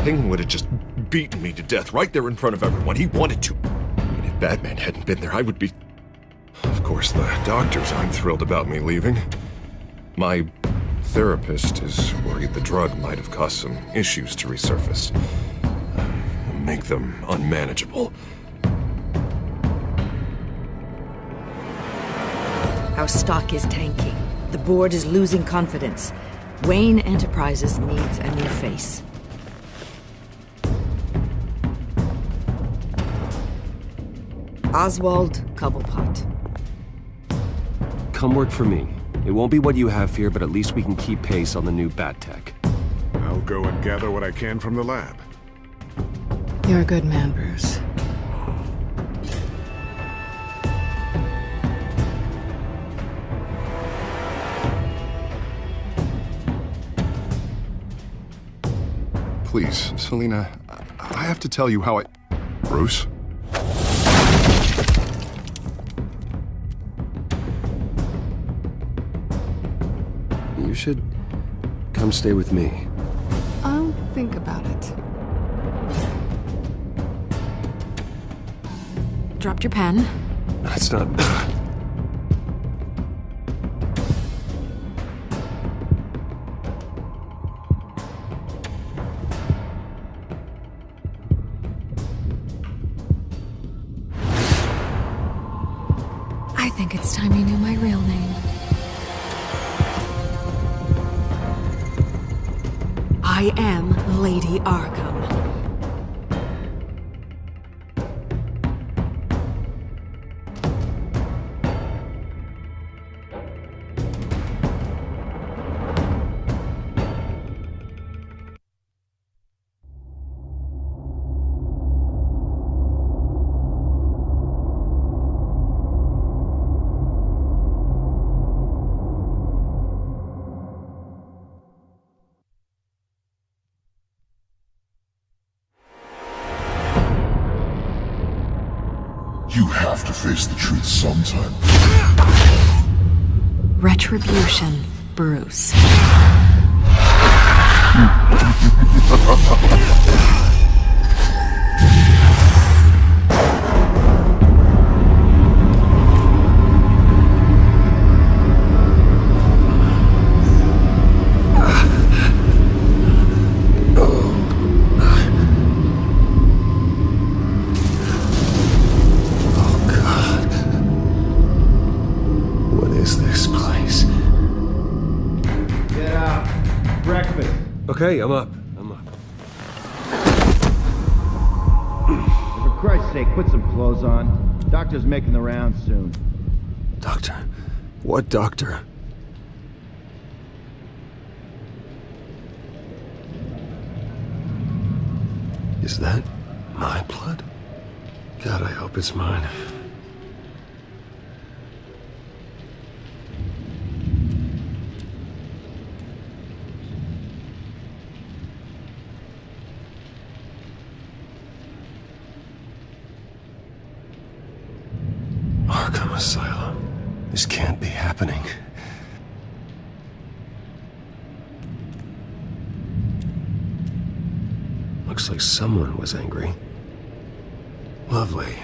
thing would have just beaten me to death right there in front of everyone. He wanted to. And if Batman hadn't been there, I would be... Of course, the doctors aren't thrilled about me leaving. My therapist is worried the drug might have caused some issues to resurface. Make them unmanageable. Our stock is tanking. The board is losing confidence. Wayne Enterprises needs a new face. Oswald Cobblepot. Come work for me. It won't be what you have here, but at least we can keep pace on the new bat tech. I'll go and gather what I can from the lab. You're a good man, Bruce. Please, Selina, I have to tell you how I... Bruce? You should come stay with me. I'll think about it. Dropped your pen. That's not... I think it's time you knew my real name. I am Lady Arkham. You have to face the truth sometime. Retribution, Bruce. Okay, I'm up. For Christ's sake, put some clothes on. Doctor's making the rounds soon. Doctor? What doctor? Is that my blood? God, I hope it's mine. Arkham Asylum. This can't be happening. Looks like someone was angry. Lovely.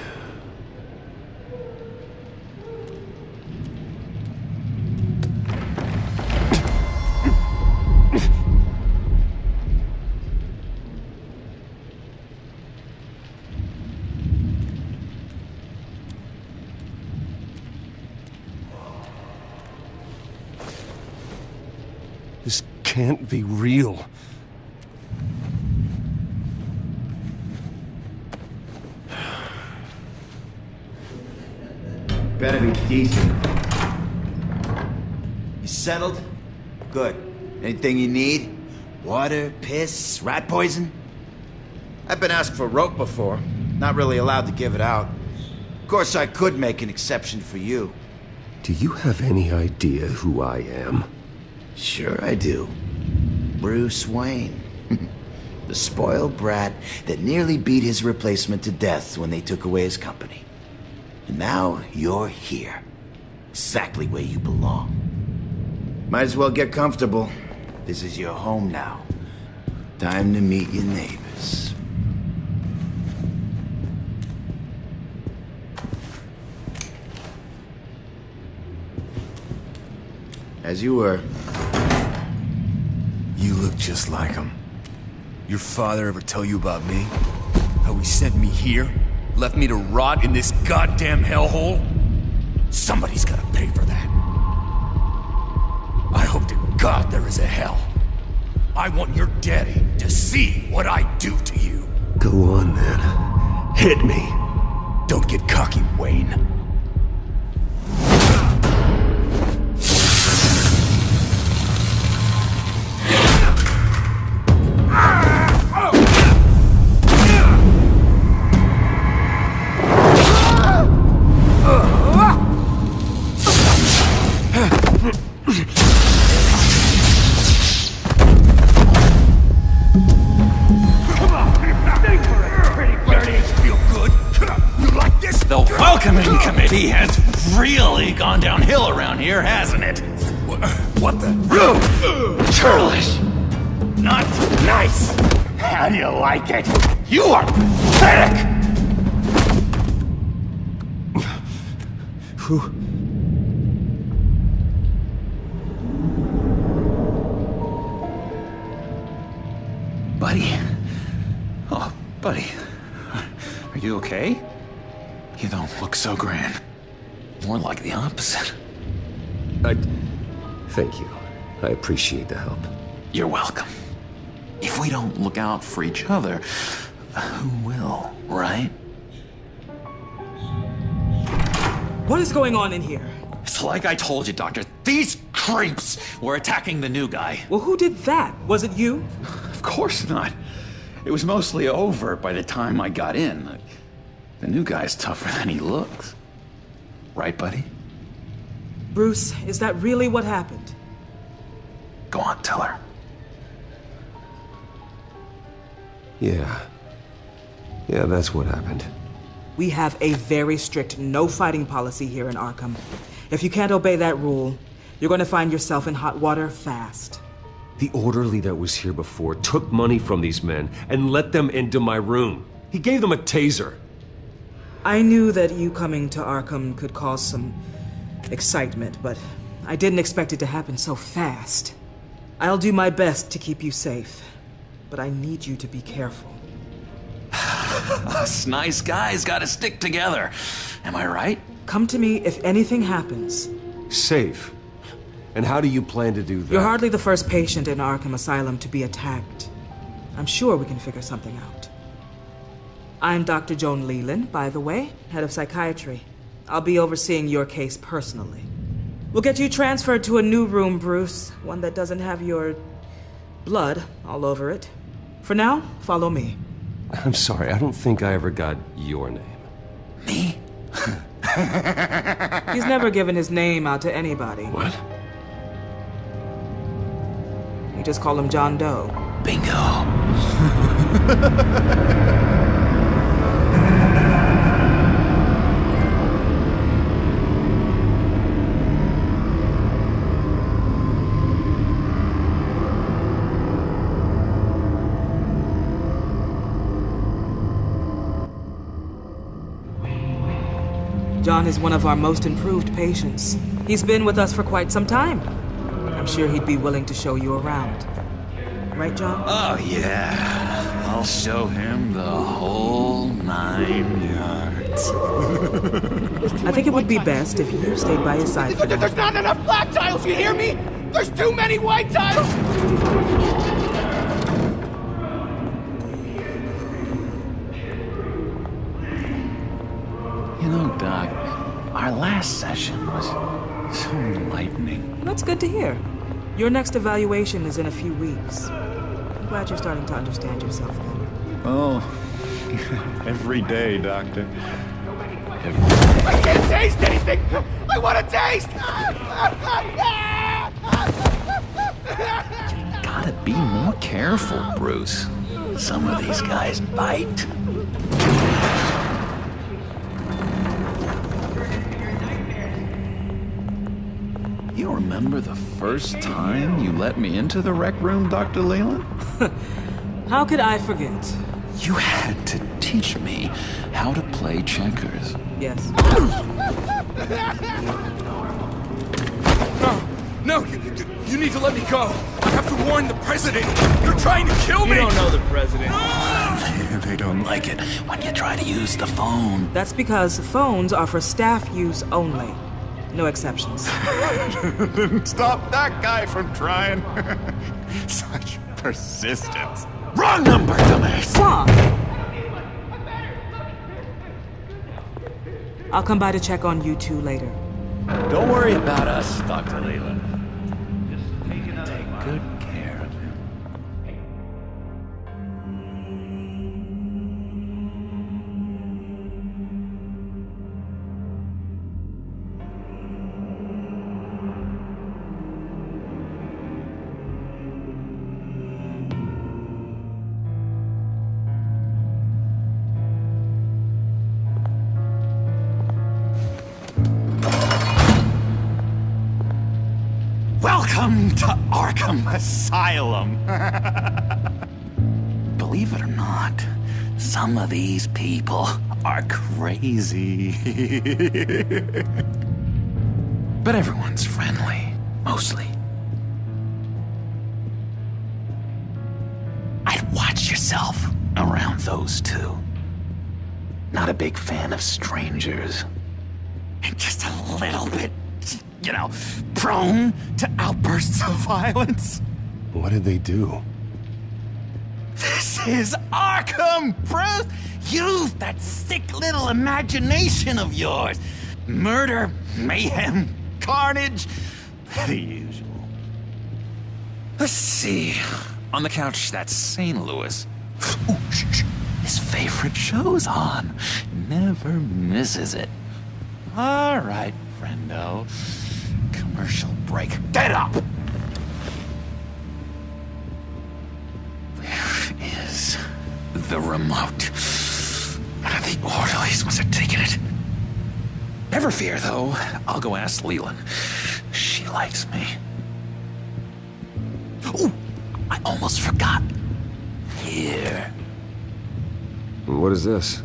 This can't be real. Better be decent. You settled? Good. Anything you need? Water, piss, rat poison? I've been asked for rope before. Not really allowed to give it out. Of course, I could make an exception for you. Do you have any idea who I am? Sure I do. Bruce Wayne. The spoiled brat that nearly beat his replacement to death when they took away his company. And now you're here. Exactly where you belong. Might as well get comfortable. This is your home now. Time to meet your neighbors. this. As you were. You look just like him. Your father ever tell you about me? How he sent me here? Left me to rot in this goddamn hellhole? Somebody's gotta pay for that. I hope to God there is a hell. I want your daddy to see what I do to you. Go on then. Hit me. Don't get cocky, Wayne. The welcoming committee has really gone downhill around here, hasn't it? What the? Churlish! Not nice! How do you like it? You are pathetic! Buddy. Oh, buddy. Are you okay? You don't look so grand. More like the opposite. Thank you. I appreciate the help. You're welcome. If we don't look out for each other, who will, right? What is going on in here? It's like I told you, Doctor. These creeps were attacking the new guy. Well, who did that? Was it you? Of course not. It was mostly over by the time I got in. The new guy's tougher than he looks. Right, buddy? Bruce, is that really what happened? Go on, tell her. Yeah, that's what happened. We have a very strict no fighting policy here in Arkham. If you can't obey that rule, you're going to find yourself in hot water fast. The orderly that was here before took money from these men and let them into my room. He gave them a taser. I knew that you coming to Arkham could cause some excitement, but I didn't expect it to happen so fast. I'll do my best to keep you safe, but I need you to be careful. Us nice guys gotta stick together. Am I right? Come to me if anything happens. Safe. And how do you plan to do that? You're hardly the first patient in Arkham Asylum to be attacked. I'm sure we can figure something out. I'm Dr. Joan Leland, by the way, head of psychiatry. I'll be overseeing your case personally. We'll get you transferred to a new room, Bruce. One that doesn't have your blood all over it. For now, follow me. I'm sorry, I don't think I ever got your name. Me? He's never given his name out to anybody. What? We just call him John Doe. Bingo. John is one of our most improved patients. He's been with us for quite some time. I'm sure he'd be willing to show you around. Right, John? Oh, yeah. I'll show him the whole 9 yards. I think it would be best if you stayed by his side for now. There's not enough black tiles, you hear me? There's too many white tiles! You know, Doc, our last session was so enlightening. That's good to hear. Your next evaluation is in a few weeks. I'm glad you're starting to understand yourself better. Oh, every day, Doctor. I can't taste anything! I want to taste! Gotta be more careful, Bruce. Some of these guys bite. You remember the first time you let me into the rec room, Dr. Leland? How could I forget? You had to teach me how to play checkers. Yes. No, you need to let me go. I have to warn the president. You're trying to kill me. You don't know the president. They don't like it when you try to use the phone. That's because phones are for staff use only. No exceptions. Stop that guy from trying. Such persistence. Wrong number, dumbass. Wrong. I'll come by to check on you two later. Don't worry about us, Dr. Leland. Just take good care of him. Welcome to Arkham Asylum. Believe it or not, some of these people are crazy. But everyone's friendly, mostly. I'd watch yourself around those two. Not a big fan of strangers. And just a little bit, prone to outbursts of violence. What did they do? This is Arkham, Bruce! Use that sick little imagination of yours. Murder, mayhem, carnage, the usual. Let's see. On the couch, that's St. Louis. Ooh, shh. His favorite show's on. Never misses it. All right, friendo. Commercial break. Get up! Where is the remote? The orderlies must have taken it. Never fear, though. I'll go ask Leland. She likes me. Ooh, I almost forgot. Here. What is this?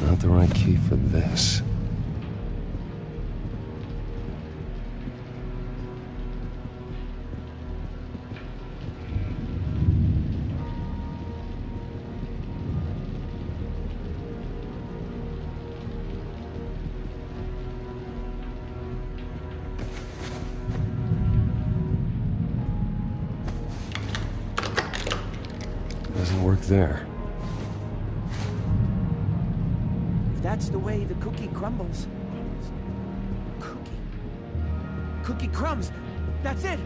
Not the right key for this. Doesn't work there. That's the way the cookie crumbles. Cookie crumbs. That's it.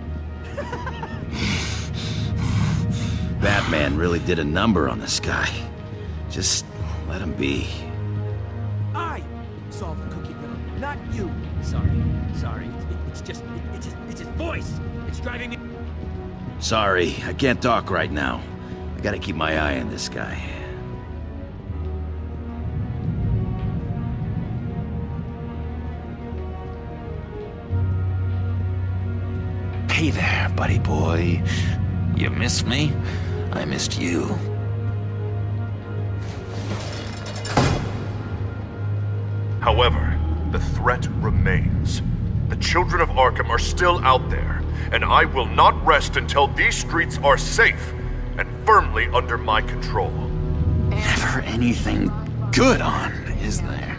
Batman really did a number on this guy. Just let him be. I solved the cookie riddle, not you. Sorry. It's just his voice. It's driving me. Sorry, I can't talk right now. I gotta keep my eye on this guy. Hey there, buddy boy. You missed me? I missed you. However, the threat remains. The children of Arkham are still out there, and I will not rest until these streets are safe and firmly under my control. Never anything good on, is there?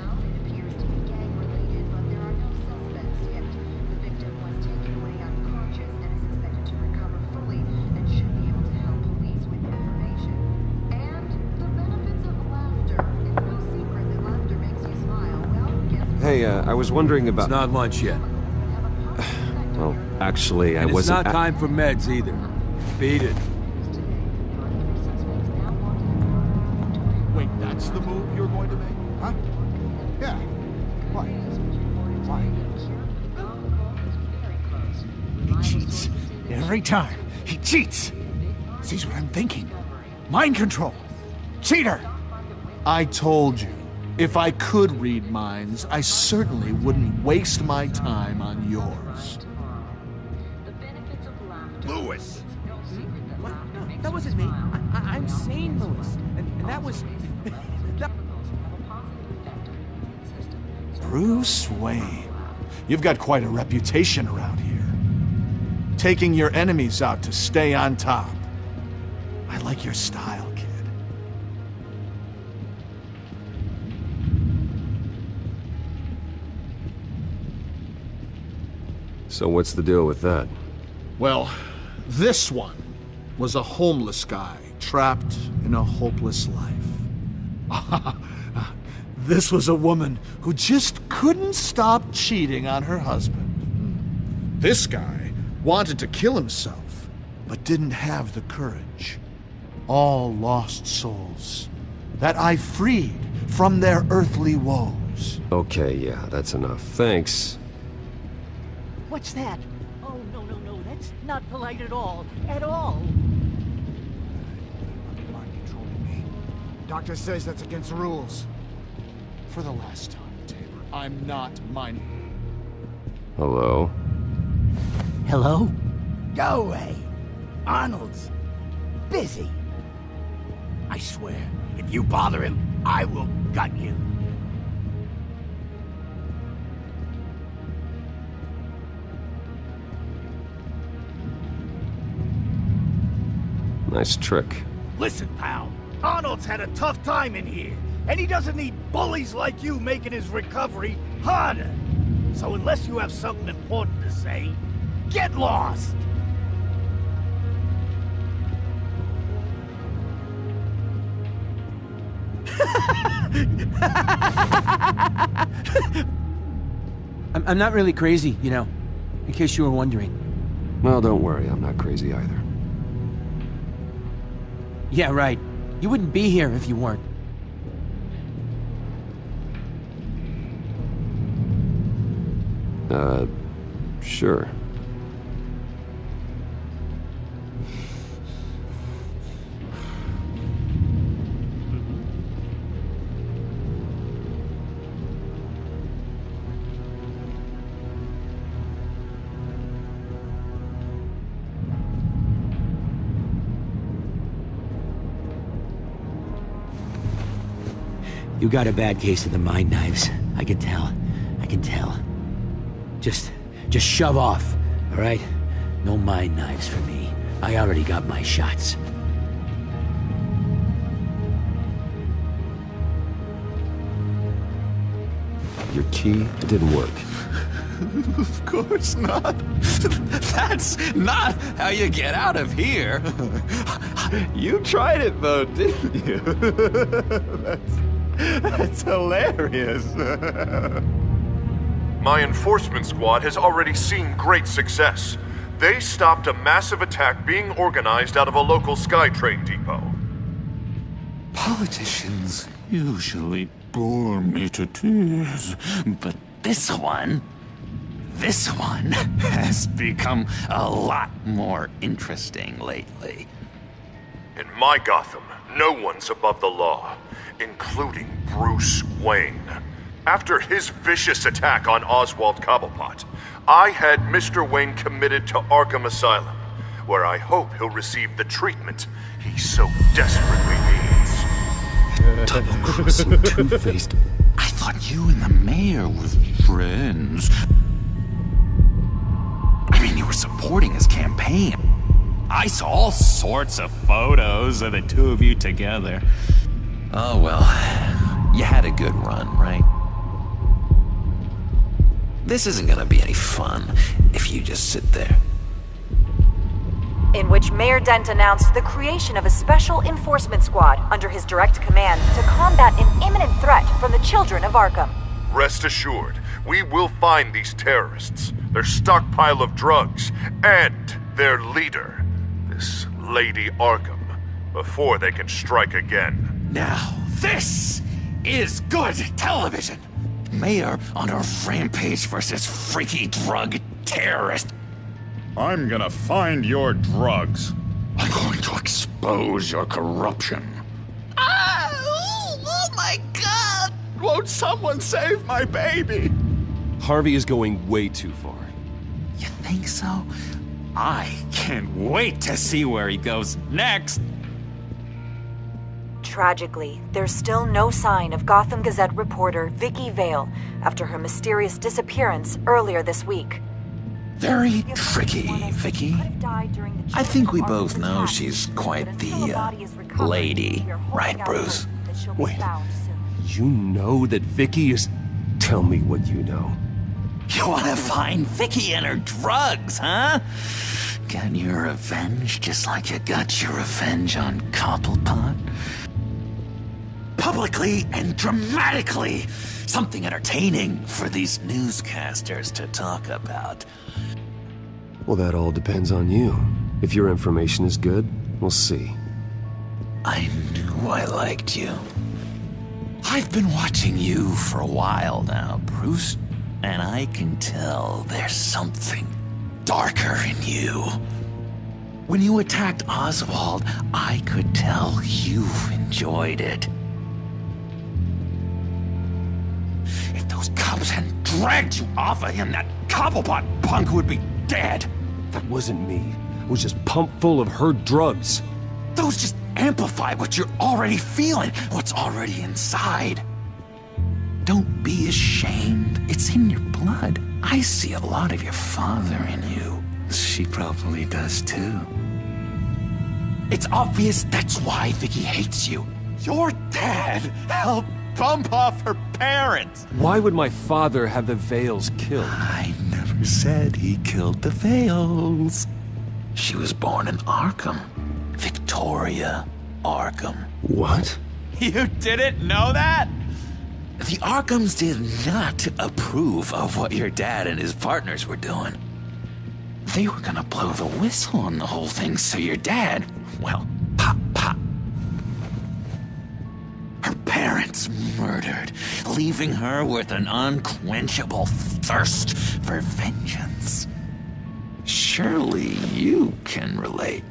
Hey, I was wondering about... It's not lunch yet. Well, actually, I And it's wasn't... not time for meds either. Beat it. Wait, that's the move you're going to make? Huh? Yeah. What? He cheats. Every time. He cheats. Sees what I'm thinking. Mind control. Cheater! I told you, if I could read minds, I certainly wouldn't waste my time on yours. Lewis! What? No, that wasn't me. I'm sane, Lewis. And that was... Bruce Wayne. You've got quite a reputation around here. Taking your enemies out to stay on top. I like your style, kid. So what's the deal with that? Well, this one was a homeless guy trapped in a hopeless life. This was a woman who just couldn't stop cheating on her husband. This guy wanted to kill himself, but didn't have the courage. All lost souls that I freed from their earthly woes. Okay, yeah, that's enough. Thanks. What's that? Oh, no, that's not polite at all. At all. Mind controlling me. Doctor says that's against the rules. For the last time, Tabor, I'm not mine. Hello? Hello? Go away. Arnold's busy. I swear, if you bother him, I will gut you. Nice trick. Listen, pal. Arnold's had a tough time in here, and he doesn't need bullies like you making his recovery harder. So unless you have something important to say, get lost! I'm not really crazy, you know, in case you were wondering. Well, don't worry, I'm not crazy either. Yeah, right. You wouldn't be here if you weren't. Sure. You got a bad case of the mind knives. I can tell. I can tell. Just shove off, all right? No mind knives for me. I already got my shots. Your key didn't work. Of course not. That's not how you get out of here. You tried it though, didn't you? That's hilarious. My enforcement squad has already seen great success. They stopped a massive attack being organized out of a local SkyTrain depot. Politicians usually bore me to tears, but this one has become a lot more interesting lately. In my Gotham, no one's above the law, including Bruce Wayne. After his vicious attack on Oswald Cobblepot, I had Mr. Wayne committed to Arkham Asylum, where I hope he'll receive the treatment he so desperately needs. Double-crossing, two-faced. I thought you and the mayor were friends. I mean, you were supporting his campaign. I saw all sorts of photos of the two of you together. Oh well, you had a good run, right? This isn't gonna be any fun if you just sit there. In which Mayor Dent announced the creation of a special enforcement squad under his direct command to combat an imminent threat from the children of Arkham. Rest assured, we will find these terrorists, their stockpile of drugs, and their leader, this Lady Arkham, before they can strike again. Now, this is good television! mayor on a rampage versus freaky drug terrorist. I'm gonna find your drugs. I'm going to expose your corruption. Oh my God! Won't someone save my baby? Harvey is going way too far. You think so? I can't wait to see where he goes next. Tragically, there's still no sign of Gotham Gazette reporter Vicky Vale after her mysterious disappearance earlier this week. Very tricky, Vicky. I think we both know she's quite the, lady, right, Bruce? Wait, you know that Vicky is... Tell me what you know. You want to find Vicky and her drugs, huh? Get your revenge just like you got your revenge on Cobblepot? Publicly and dramatically! Something entertaining for these newscasters to talk about. Well, that all depends on you. If your information is good, we'll see. I knew I liked you. I've been watching you for a while now, Bruce, and I can tell there's something darker in you. When you attacked Oswald, I could tell you enjoyed it. If those cops hadn't dragged you off of him, that Cobblepot punk would be dead. That wasn't me. It was just pumped full of her drugs. Those just amplify what you're already feeling, what's already inside. Don't be ashamed. It's in your blood. I see a lot of your father in you. She probably does too. It's obvious that's why Vicky hates you. Your dad helped bump off her parents. Why would my father have the Vales killed? I never said he killed the Vales. She was born in Arkham. Victoria Arkham. What? You didn't know that? The Arkhams did not approve of what your dad and his partners were doing. They were gonna blow the whistle on the whole thing, so your dad, well, pop. Her parents murdered, leaving her with an unquenchable thirst for vengeance. Surely you can relate.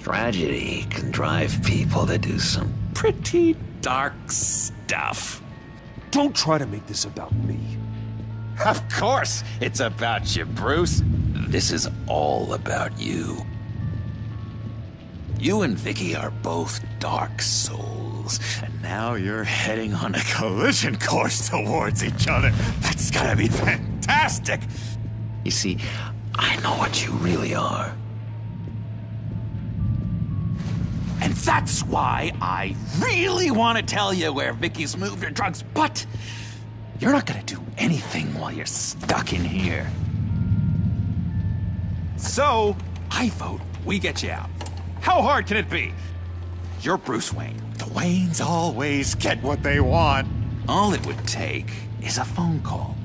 Tragedy can drive people to do some pretty dark stuff. Don't try to make this about me. Of course it's about you, Bruce. This is all about you. You and Vicky are both dark souls, and now you're heading on a collision course towards each other. That's gonna be fantastic! You see, I know what you really are. And that's why I really want to tell you where Vicky's moved her drugs, but you're not gonna do anything while you're stuck in here. So, I vote we get you out. How hard can it be? You're Bruce Wayne. The Waynes always get what they want. All it would take is a phone call.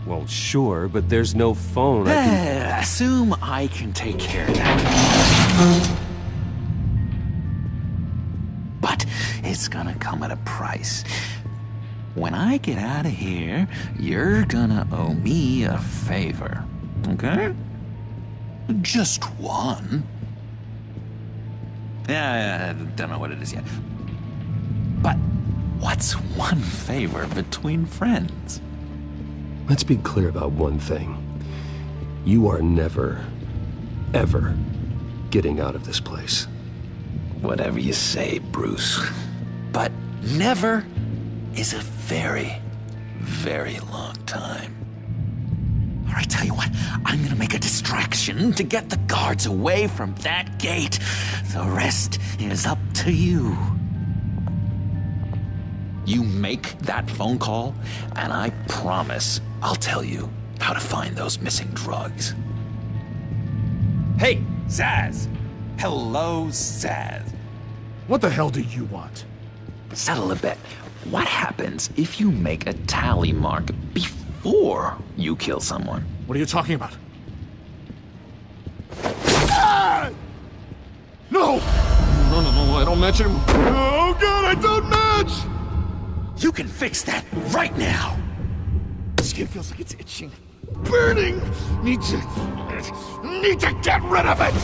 Well, sure, but there's no phone. Assume I can take care of that. But it's gonna come at a price. When I get out of here, you're gonna owe me a favor, okay? Just one. Yeah, I don't know what it is yet. But what's one favor between friends? Let's be clear about one thing. You are never, ever getting out of this place. Whatever you say, Bruce. But never is a very, very long time. All right, tell you what, I'm gonna make a distraction to get the guards away from that gate. The rest is up to you. You make that phone call, and I promise I'll tell you how to find those missing drugs. Hey, Zaz! Hello, Zaz. What the hell do you want? Settle a bet. What happens if you make a tally mark before you kill someone? What are you talking about? Ah! No! No, I don't mention him. Oh, God, I don't match! You can fix that right now. Skin feels like it's itching, burning. Need to get rid of it.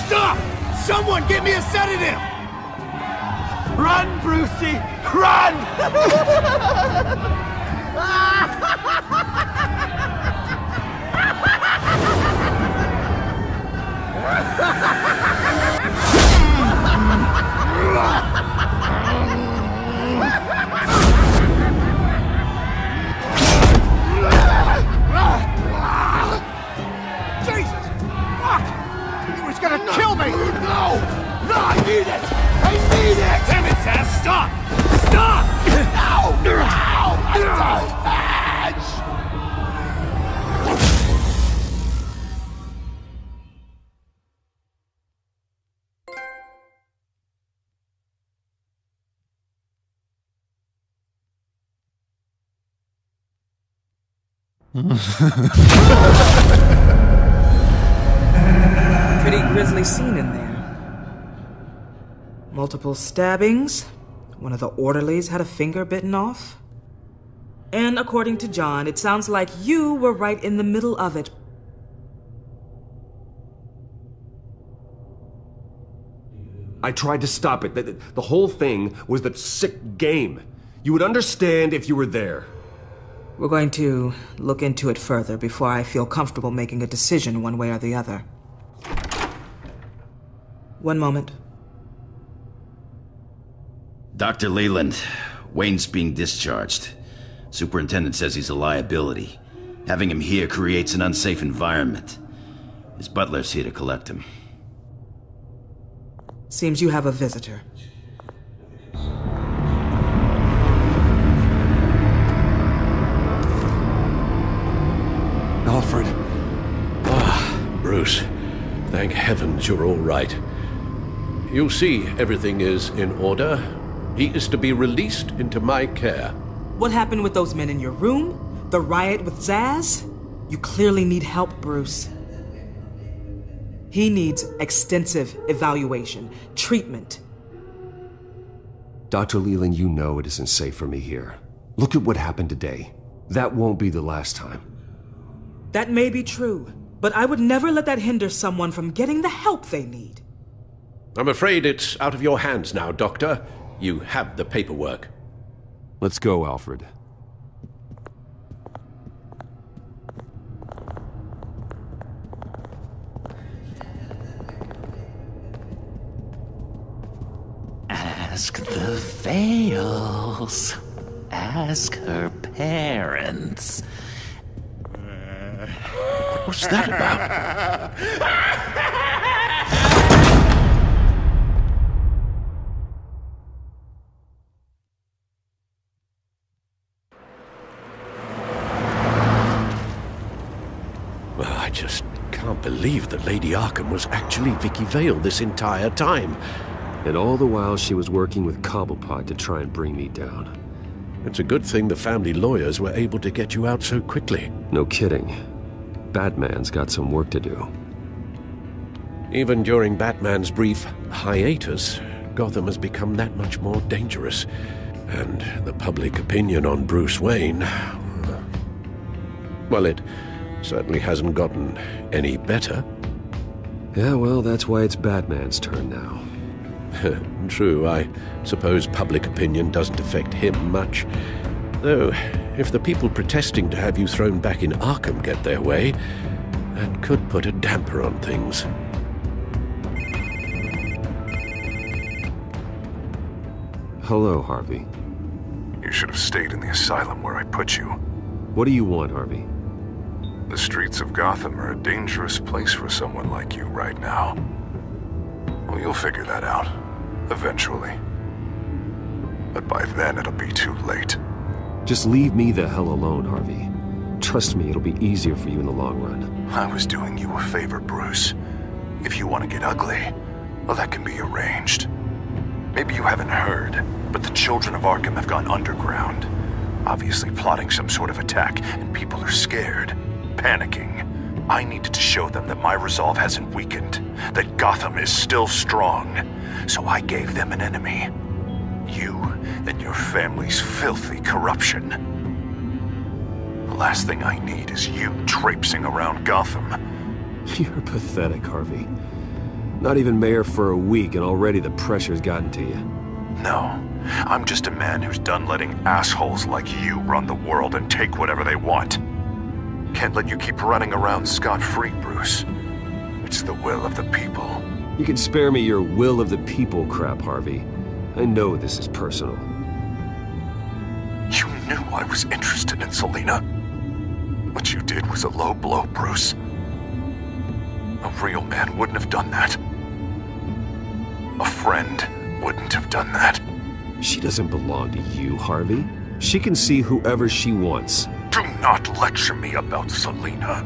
Stop! Someone give me a sedative! Run, Brucey! Run! Jesus! Fuck! He was gonna kill me! No! No, I need it! I need it! Damn it, Sam! Stop! Stop! No! No! I don't match! Pretty grisly scene in there. Multiple stabbings. One of the orderlies had a finger bitten off. And according to John, it sounds like you were right in the middle of it. I tried to stop it. The whole thing was that sick game. You would understand if you were there. We're going to look into it further before I feel comfortable making a decision one way or the other. One moment. Dr. Leland, Wayne's being discharged. Superintendent says he's a liability. Having him here creates an unsafe environment. His butler's here to collect him. Seems you have a visitor. Alfred. Ah, Bruce. Thank heavens you're all right. You see, everything is in order. He is to be released into my care. What happened with those men in your room? The riot with Zaz? You clearly need help, Bruce. He needs extensive evaluation, treatment. Dr. Leland, you know it isn't safe for me here. Look at what happened today. That won't be the last time. That may be true, but I would never let that hinder someone from getting the help they need. I'm afraid it's out of your hands now, Doctor. You have the paperwork. Let's go, Alfred. Ask the Vales. Ask her parents. What was that about? Well, I just can't believe that Lady Arkham was actually Vicky Vale this entire time. And all the while she was working with Cobblepot to try and bring me down. It's a good thing the family lawyers were able to get you out so quickly. No kidding. Batman's got some work to do. Even during Batman's brief hiatus, Gotham has become that much more dangerous. And the public opinion on Bruce Wayne... well, it certainly hasn't gotten any better. Yeah, well, that's why it's Batman's turn now. True, I suppose public opinion doesn't affect him much. Though, if the people protesting to have you thrown back in Arkham get their way, that could put a damper on things. Hello, Harvey. You should have stayed in the asylum where I put you. What do you want, Harvey? The streets of Gotham are a dangerous place for someone like you right now. Well, you'll figure that out. Eventually. But by then, it'll be too late. Just leave me the hell alone, Harvey. Trust me, it'll be easier for you in the long run. I was doing you a favor, Bruce. If you want to get ugly, well, that can be arranged. Maybe you haven't heard, but the children of Arkham have gone underground. Obviously plotting some sort of attack, and people are scared, panicking. I needed to show them that my resolve hasn't weakened, that Gotham is still strong. So I gave them an enemy. You and your family's filthy corruption. The last thing I need is you traipsing around Gotham. You're pathetic, Harvey. Not even mayor for a week and already the pressure's gotten to you. No, I'm just a man who's done letting assholes like you run the world and take whatever they want. Can't let you keep running around scot-free, Bruce. It's the will of the people. You can spare me your will of the people crap, Harvey. I know this is personal. You knew I was interested in Selina. What you did was a low blow, Bruce. A real man wouldn't have done that. A friend wouldn't have done that. She doesn't belong to you, Harvey. She can see whoever she wants. Do not lecture me about Selina.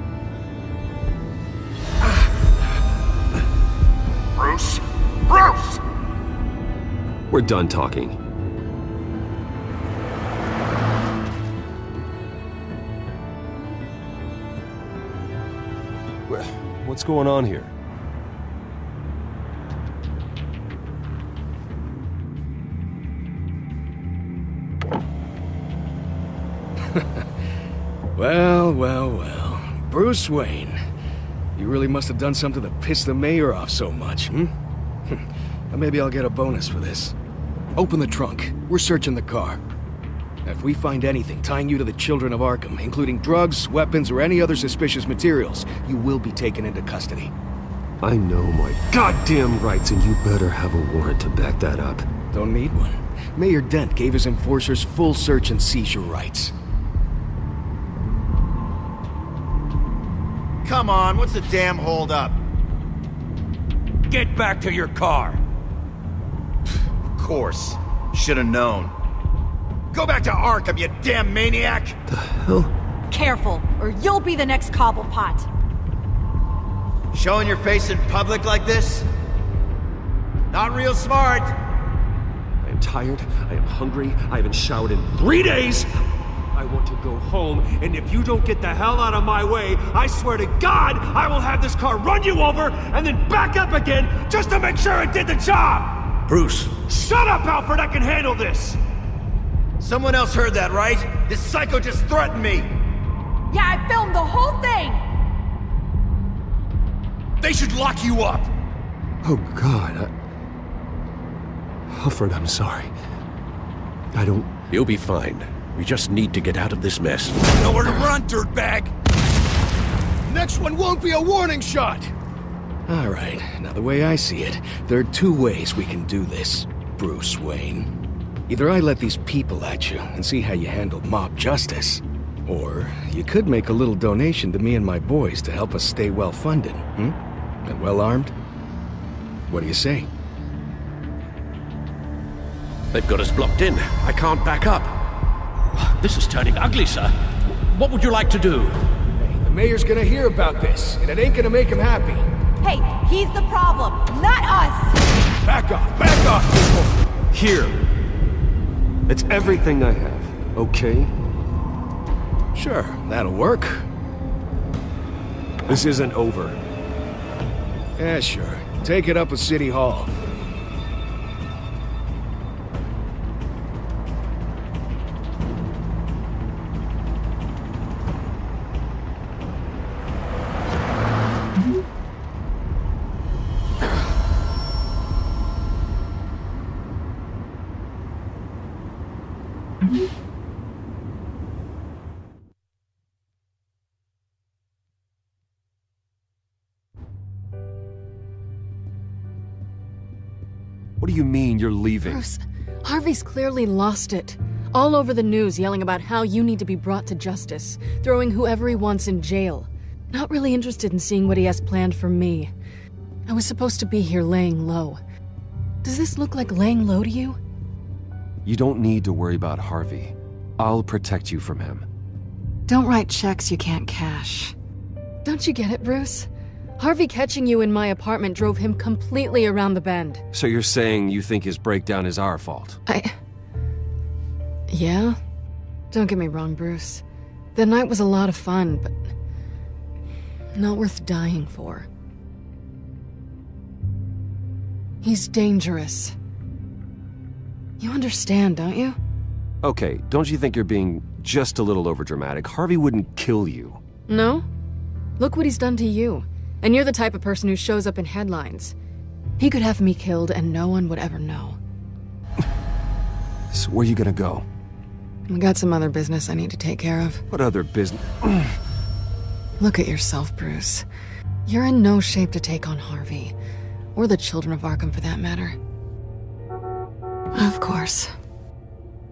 Bruce? Bruce! We're done talking. What's going on here? Well. Bruce Wayne. You really must have done something to piss the mayor off so much, hmm? Maybe I'll get a bonus for this. Open the trunk. We're searching the car. If we find anything tying you to the children of Arkham, including drugs, weapons, or any other suspicious materials, you will be taken into custody. I know my goddamn rights, and you better have a warrant to back that up. Don't need one. Mayor Dent gave his enforcers full search and seizure rights. Come on, what's the damn holdup? Get back to your car. Of course. Should've known. Go back to Arkham, you damn maniac! The hell? Careful, or you'll be the next Cobblepot. Showing your face in public like this? Not real smart. I am tired, I am hungry, I haven't showered in 3 days! I want to go home, and if you don't get the hell out of my way, I swear to God, I will have this car run you over, and then back up again, just to make sure it did the job! Bruce! Shut up, Alfred, I can handle this! Someone else heard that, right? This psycho just threatened me! Yeah, I filmed the whole thing! They should lock you up! Oh, God, Alfred, I'm sorry. I don't... You'll be fine. We just need to get out of this mess. Nowhere to run, dirtbag! Next one won't be a warning shot! All right, now the way I see it, there are two ways we can do this, Bruce Wayne. Either I let these people at you and see how you handle mob justice, or you could make a little donation to me and my boys to help us stay well-funded, and well-armed. What do you say? They've got us blocked in. I can't back up. This is turning ugly, sir. What would you like to do? Hey, the mayor's gonna hear about this, and it ain't gonna make him happy. Hey, he's the problem, not us! Back off, people! Here. It's everything I have, okay? Sure, that'll work. This isn't over. Yeah, sure. Take it up with City Hall. What do you mean you're leaving? Bruce, Harvey's clearly lost it. All over the news yelling about how you need to be brought to justice, throwing whoever he wants in jail. Not really interested in seeing what he has planned for me. I was supposed to be here laying low. Does this look like laying low to you? You don't need to worry about Harvey. I'll protect you from him. Don't write checks you can't cash. Don't you get it, Bruce? Harvey catching you in my apartment drove him completely around the bend. So you're saying you think his breakdown is our fault? Yeah? Don't get me wrong, Bruce. The night was a lot of fun, but... Not worth dying for. He's dangerous. You understand, don't you? Okay, don't you think you're being just a little overdramatic? Harvey wouldn't kill you. No? Look what he's done to you. And you're the type of person who shows up in headlines. He could have me killed and no one would ever know. So where you gonna go? We got some other business I need to take care of. What other business? Look at yourself, Bruce. You're in no shape to take on Harvey. Or the children of Arkham, for that matter. Of course.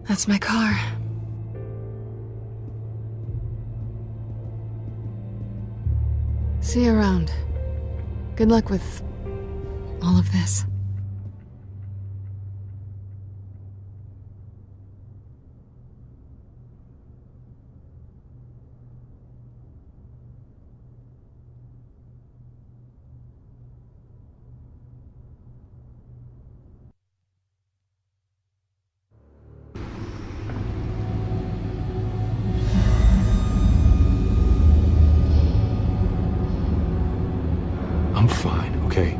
That's my car. See you around. Good luck with all of this. I'm fine, okay?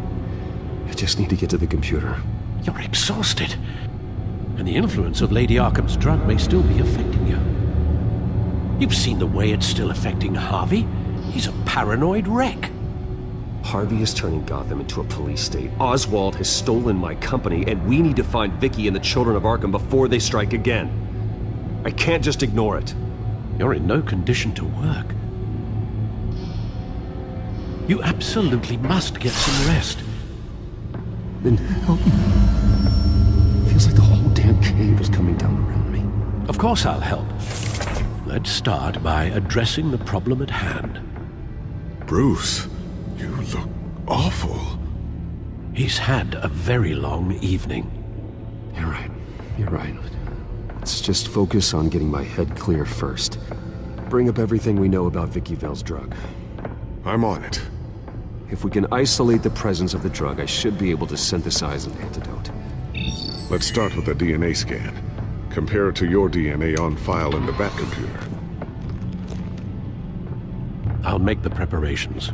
I just need to get to the computer. You're exhausted. And the influence of Lady Arkham's drug may still be affecting you. You've seen the way it's still affecting Harvey. He's a paranoid wreck. Harvey is turning Gotham into a police state. Oswald has stolen my company, and we need to find Vicky and the children of Arkham before they strike again. I can't just ignore it. You're in no condition to work. You absolutely must get some rest. Then help me. Feels like the whole damn cave is coming down around me. Of course I'll help. Let's start by addressing the problem at hand. Bruce, you look awful. He's had a very long evening. You're right. You're right. Let's just focus on getting my head clear first. Bring up everything we know about Vicky Vale's drug. I'm on it. If we can isolate the presence of the drug, I should be able to synthesize an antidote. Let's start with a DNA scan. Compare it to your DNA on file in the Bat computer. I'll make the preparations.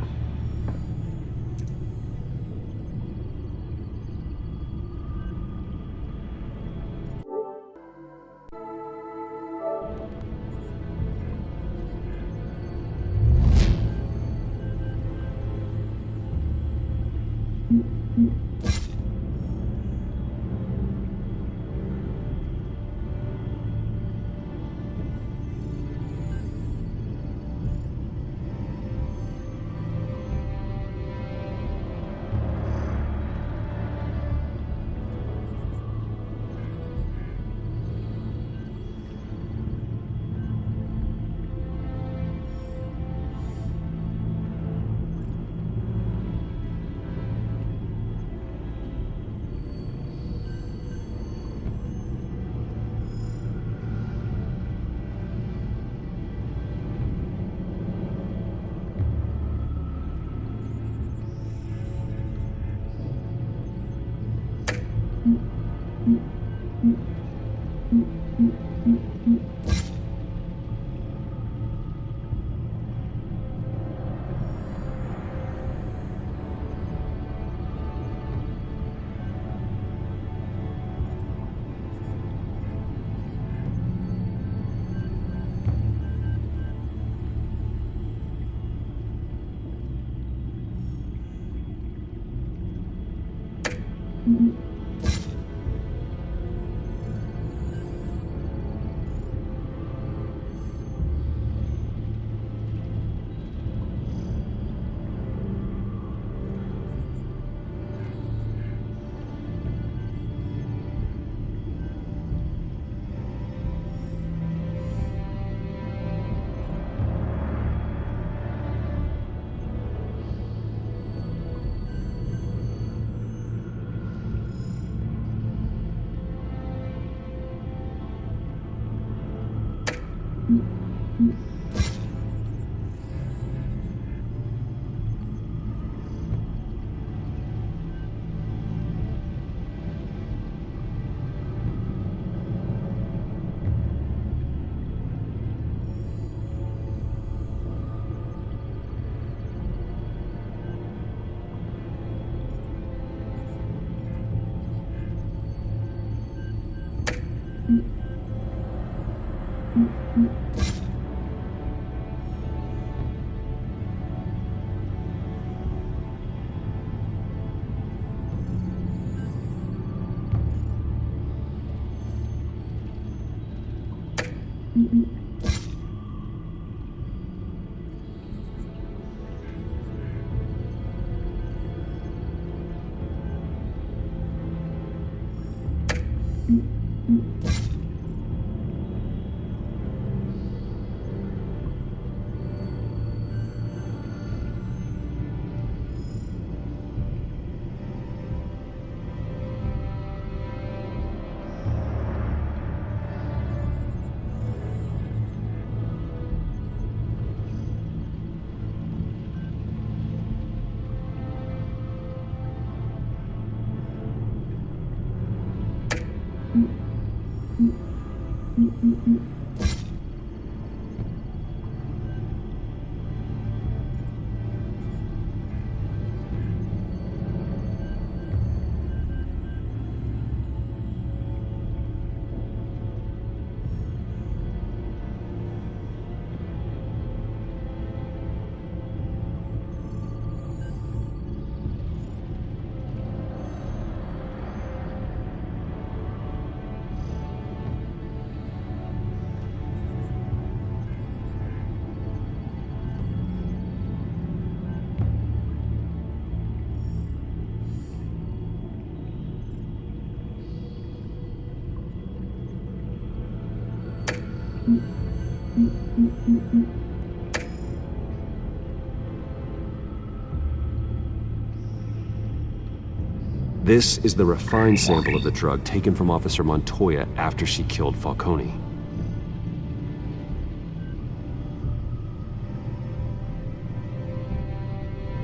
This is the refined sample of the drug taken from Officer Montoya after she killed Falcone.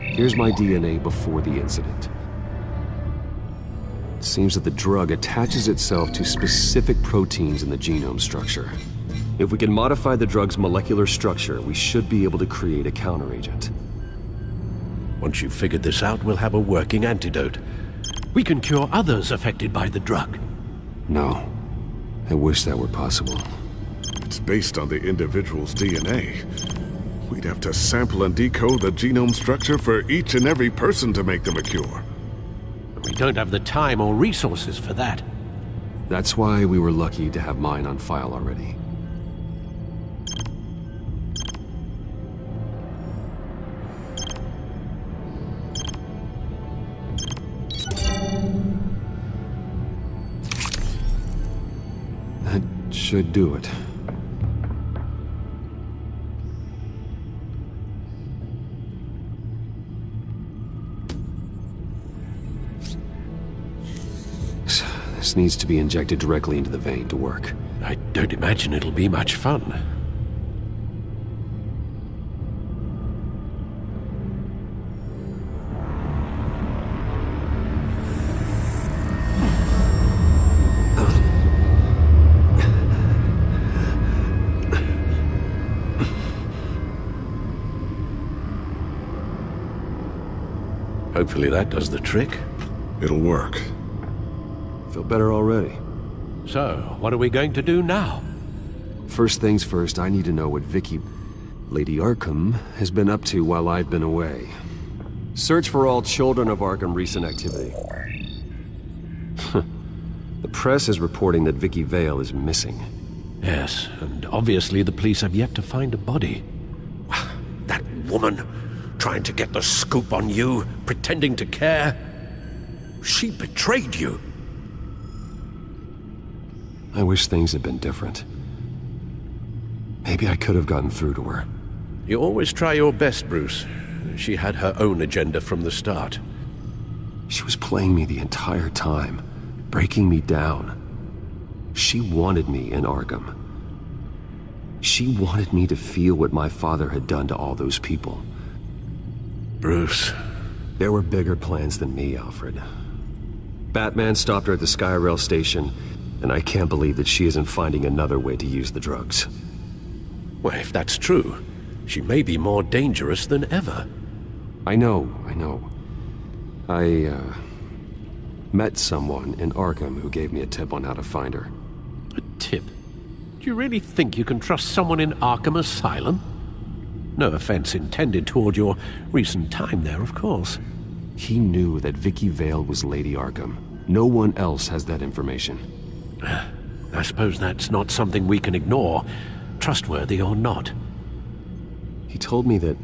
Here's my DNA before the incident. It seems that the drug attaches itself to specific proteins in the genome structure. If we can modify the drug's molecular structure, we should be able to create a counteragent. Once you've figured this out, we'll have a working antidote. We can cure others affected by the drug. No. I wish that were possible. It's based on the individual's DNA. We'd have to sample and decode the genome structure for each and every person to make them a cure. We don't have the time or resources for that. That's why we were lucky to have mine on file already. That should do it. This needs to be injected directly into the vein to work. I don't imagine it'll be much fun. Hopefully that does the trick. It'll work. Feel better already. So, what are we going to do now? First things first, I need to know what Vicky, Lady Arkham, has been up to while I've been away. Search for all children of Arkham recent activity. The press is reporting that Vicky Vale is missing. Yes, and obviously the police have yet to find a body. That woman, trying to get the scoop on you, pretending to care. She betrayed you. I wish things had been different. Maybe I could have gotten through to her. You always try your best, Bruce. She had her own agenda from the start. She was playing me the entire time, breaking me down. She wanted me in Arkham. She wanted me to feel what my father had done to all those people. Bruce. There were bigger plans than me, Alfred. Batman stopped her at the Skyrail station, and I can't believe that she isn't finding another way to use the drugs. Well, if that's true, she may be more dangerous than ever. I know. I met someone in Arkham who gave me a tip on how to find her. A tip? Do you really think you can trust someone in Arkham Asylum? No offense intended toward your recent time there, of course. He knew that Vicky Vale was Lady Arkham. No one else has that information. I suppose that's not something we can ignore. trustworthy or not? He told me that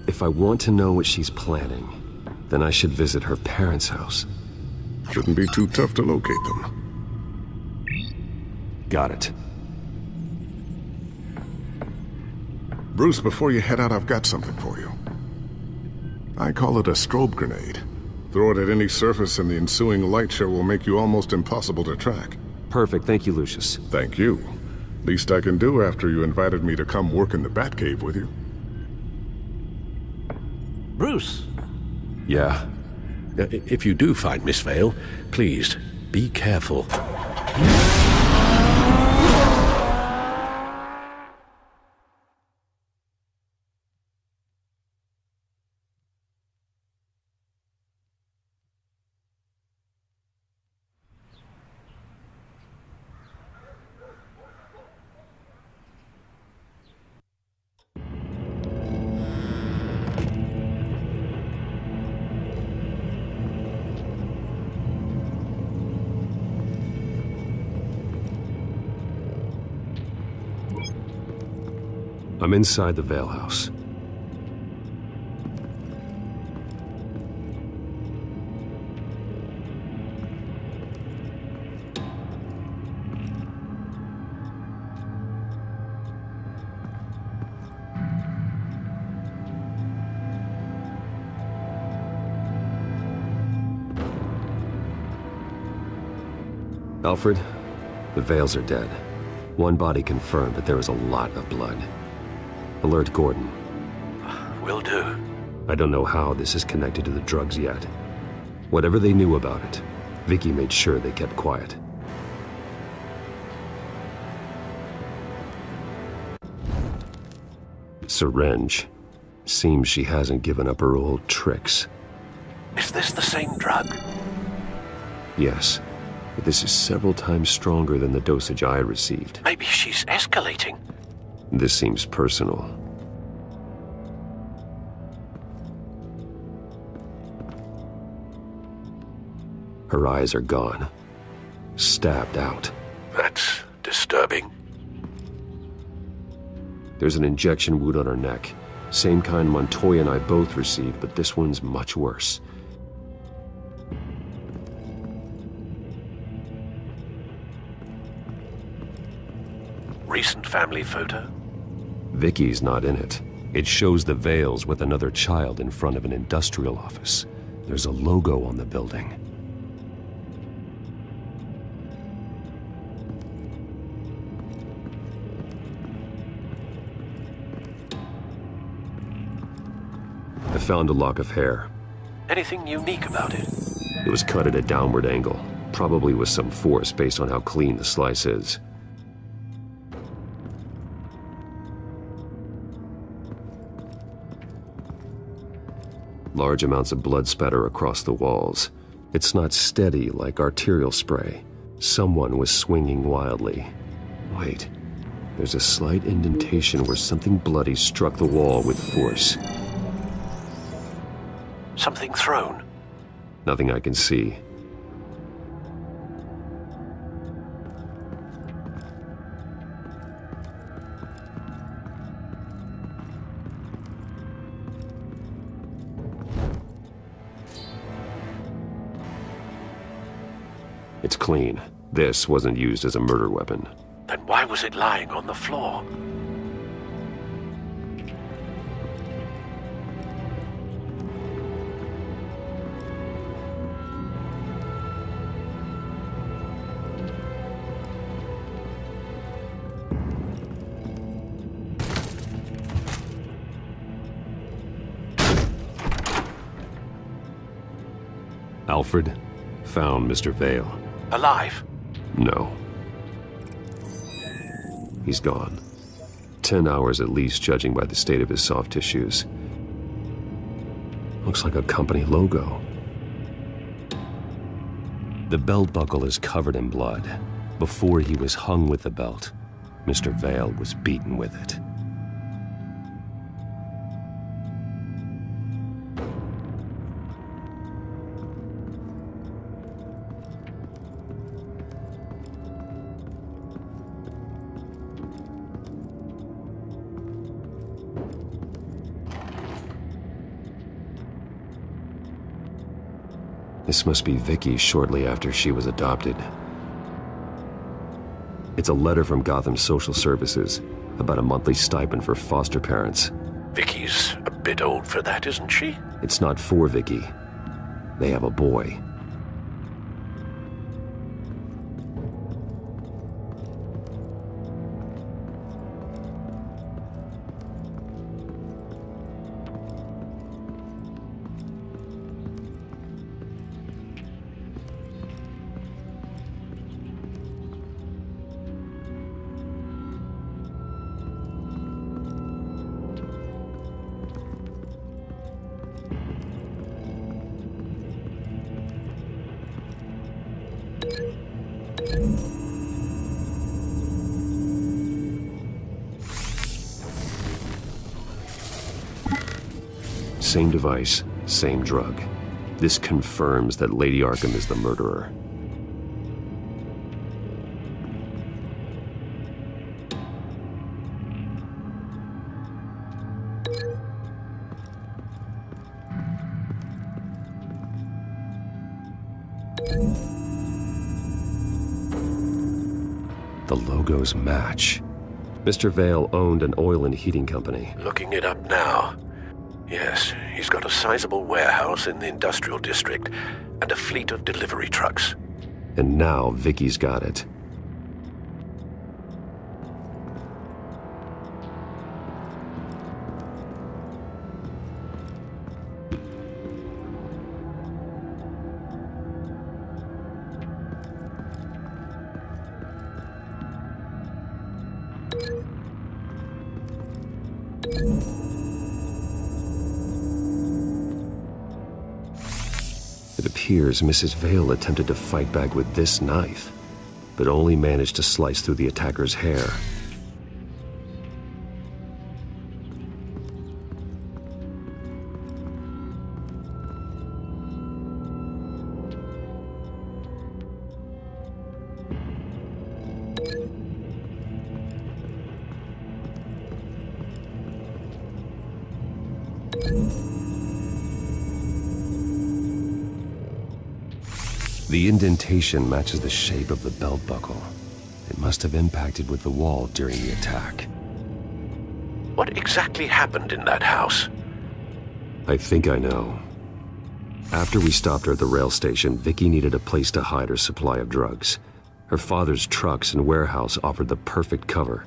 if I want to know what she's planning, then I should visit her parents' house. Shouldn't be too tough to locate them. Got it. Bruce, before you head out, I've got something for you. I call it a strobe grenade. Throw it at any surface and the ensuing light show will make you almost impossible to track. Perfect, thank you, Lucius. Thank you. Least I can do after you invited me to come work in the Batcave with you. Bruce? Yeah? If you do find Miss Vale, please, be careful. I'm inside the Vale house. Alfred, the Vales are dead. One body confirmed, but there is a lot of blood. Alert Gordon. Will do. I don't know how this is connected to the drugs yet. Whatever they knew about it, Vicky made sure they kept quiet. Syringe. Seems she hasn't given up her old tricks. Is this the same drug? Yes, but this is several times stronger than the dosage I received. Maybe she's escalating. This seems personal. Her eyes are gone. Stabbed out. That's disturbing. There's an injection wound on her neck. Same kind Montoya and I both received, but this one's much worse. Recent family photo? Vicky's not in it. It shows the Vales with another child in front of an industrial office. There's a logo on the building. I found a lock of hair. Anything unique about it? It was cut at a downward angle, probably with some force based on how clean the slice is. Large amounts of blood spatter across the walls. It's not steady like arterial spray. Someone was swinging wildly. Wait, there's a slight indentation where something bloody struck the wall with force. Something thrown? Nothing I can see. It's clean. This wasn't used as a murder weapon. Then why was it lying on the floor? Alfred found Mr. Vale. Alive? No. He's gone. 10 hours at least, judging by the state of his soft tissues. Looks like a company logo. The belt buckle is covered in blood. Before he was hung with the belt, Mr. Vale was beaten with it. This must be Vicky shortly after she was adopted. It's a letter from Gotham Social Services about a monthly stipend for foster parents. Vicky's a bit old for that, isn't she? It's not for Vicky. They have a boy. Same device, same drug. This confirms that Lady Arkham is the murderer. The logos match. Mr. Vale owned an oil and heating company. Looking it up now. Yes, he's got a sizable warehouse in the industrial district and a fleet of delivery trucks. And now Vicky's got it. It appears Mrs. Vale attempted to fight back with this knife, but only managed to slice through the attacker's hair. The indentation matches the shape of the belt buckle. It must have impacted with the wall during the attack. What exactly happened in that house? I think I know. After we stopped her at the rail station, Vicky needed a place to hide her supply of drugs. Her father's trucks and warehouse offered the perfect cover.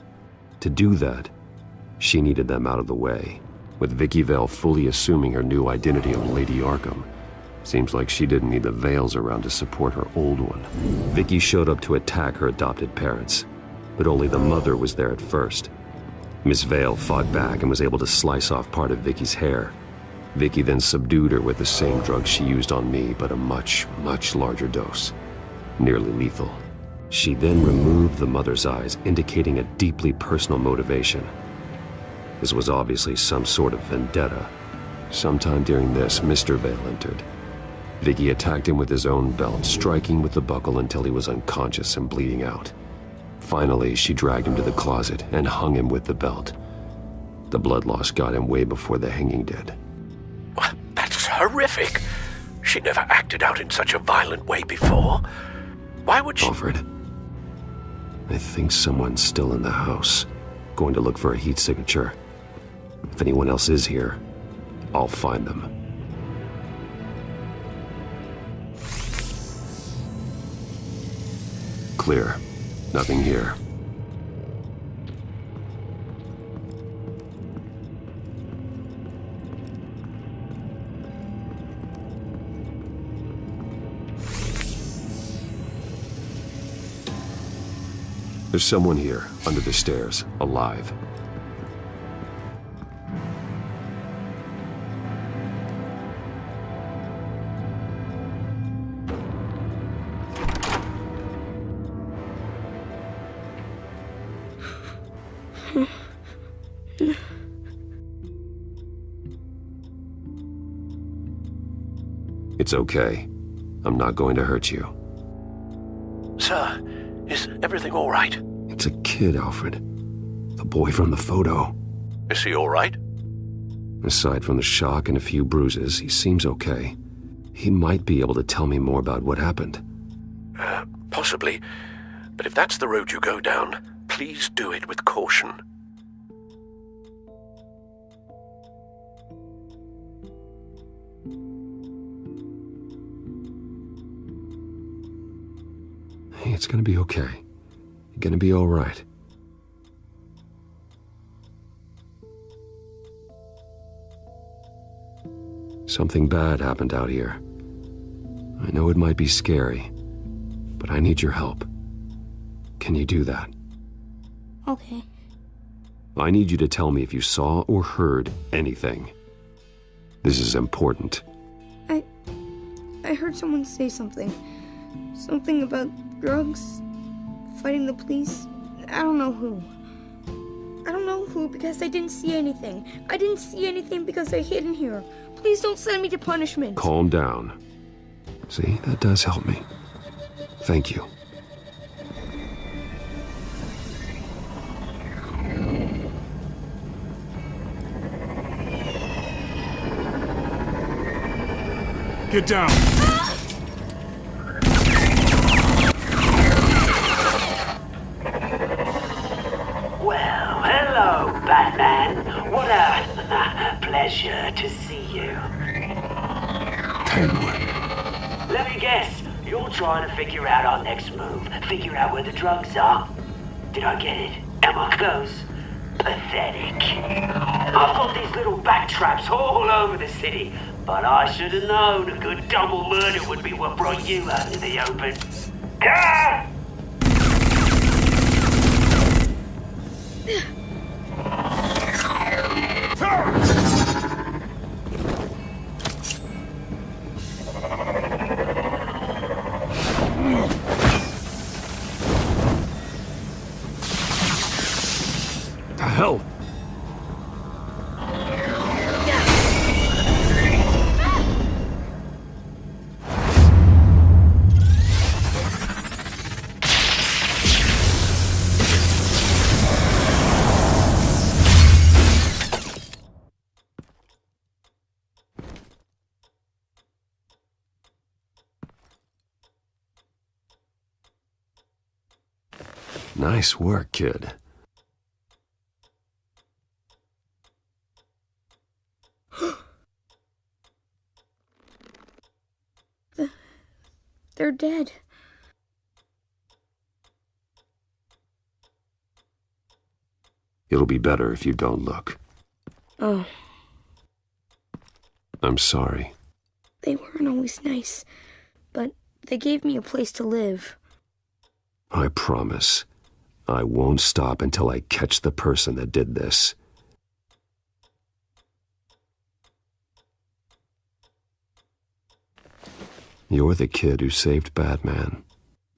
To do that, she needed them out of the way. With Vicky Vale fully assuming her new identity of Lady Arkham, seems like she didn't need the Vales around to support her old one. Vicky showed up to attack her adopted parents, but only the mother was there at first. Miss Vale fought back and was able to slice off part of Vicky's hair. Vicky then subdued her with the same drug she used on me, but a much, much larger dose. Nearly lethal. She then removed the mother's eyes, indicating a deeply personal motivation. This was obviously some sort of vendetta. Sometime during this, Mr. Vale entered. Vicky attacked him with his own belt, striking with the buckle until he was unconscious and bleeding out. Finally, she dragged him to the closet and hung him with the belt. The blood loss got him way before the hanging did. That's horrific. She never acted out in such a violent way before. Why would she... Alfred, I think someone's still in the house. Going to look for a heat signature. If anyone else is here, I'll find them. Clear. Nothing here. There's someone here, under the stairs, alive. It's okay. I'm not going to hurt you. Sir, is everything all right? It's a kid, Alfred. The boy from the photo. Is he all right? Aside from the shock and a few bruises, he seems okay. He might be able to tell me more about what happened. Possibly. But if that's the road you go down, please do it with caution. Hey, it's gonna be okay. You're gonna be all right. Something bad happened out here. I know it might be scary, but I need your help. Can you do that? Okay. I need you to tell me if you saw or heard anything. This is important. I heard someone say something. Something about drugs, fighting the police. I don't know who. I don't know who because I didn't see anything. I didn't see anything because I hid in here. Please don't send me to punishment. Calm down. See, that does help me. Thank you. Get down! Well, hello, Batman. What a pleasure to see you. Let me guess, you're trying to figure out our next move. Figure out where the drugs are. Did I get it? Am I close? Pathetic. I've got these little bat traps all over the city, but I should have known a good double murder would be what brought you out into the open. Ah! The hell? Nice work, kid. They're dead. It'll be better if you don't look. Oh, I'm sorry. they weren't always nice, but they gave me a place to live. I promise. I won't stop until I catch the person that did this. You're the kid who saved Batman.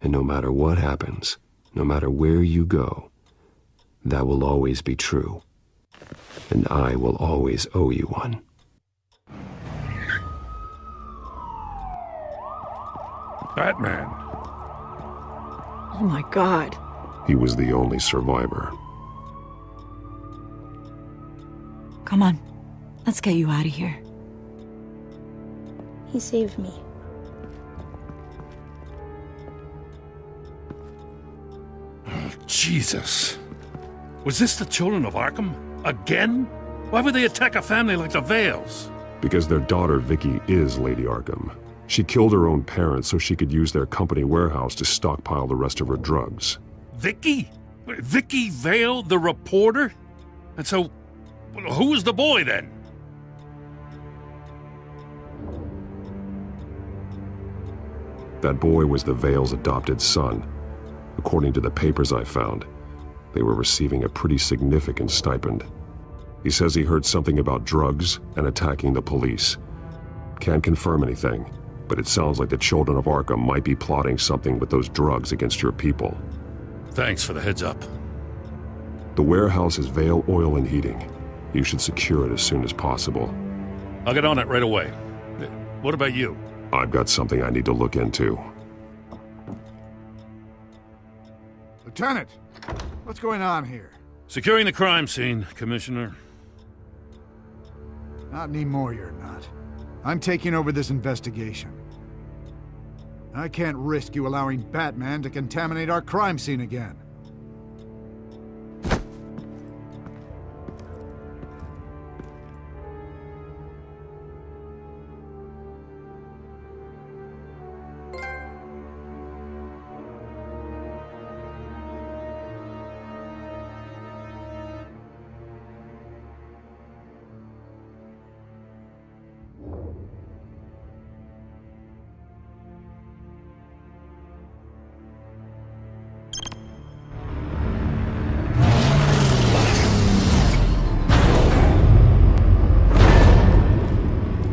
And no matter what happens, no matter where you go, that will always be true. And I will always owe you one. Batman. Oh my God. He was the only survivor. Come on. Let's get you out of here. He saved me. Jesus. Was this the children of Arkham? Again? Why would they attack a family like the Vales? Because their daughter, Vicky, is Lady Arkham. She killed her own parents so she could use their company warehouse to stockpile the rest of her drugs. Vicky? Vicky Vale, the reporter? And so, who was the boy then? That boy was the Vale's adopted son. According to the papers I found, they were receiving a pretty significant stipend. He says he heard something about drugs and attacking the police. Can't confirm anything, but it sounds like the children of Arkham might be plotting something with those drugs against your people. Thanks for the heads up. The warehouse is Vale Oil and Heating. You should secure it as soon as possible. I'll get on it right away. What about you? I've got something I need to look into. Lieutenant, what's going on here? Securing the crime scene, Commissioner. Not anymore, you're not. I'm taking over this investigation. I can't risk you allowing Batman to contaminate our crime scene again.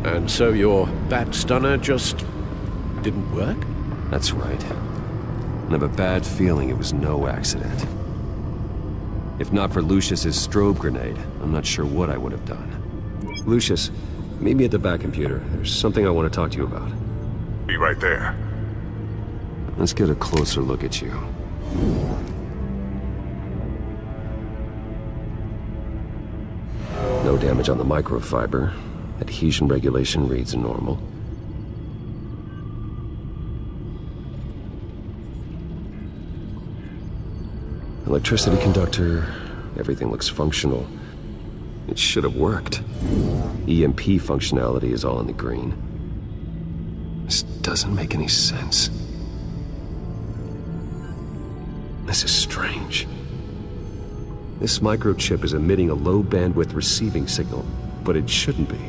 And so your bat stunner just didn't work? That's right. I have a bad feeling it was no accident. If not for Lucius's strobe grenade, I'm not sure what I would have done. Lucius, meet me at the back computer. There's something I want to talk to you about. Be right there. Let's get a closer look at you. No damage on the microfiber. Adhesion regulation reads normal. Electricity conductor, everything looks functional. It should have worked. EMP functionality is all in the green. This doesn't make any sense. This is strange. This microchip is emitting a low bandwidth receiving signal, but it shouldn't be.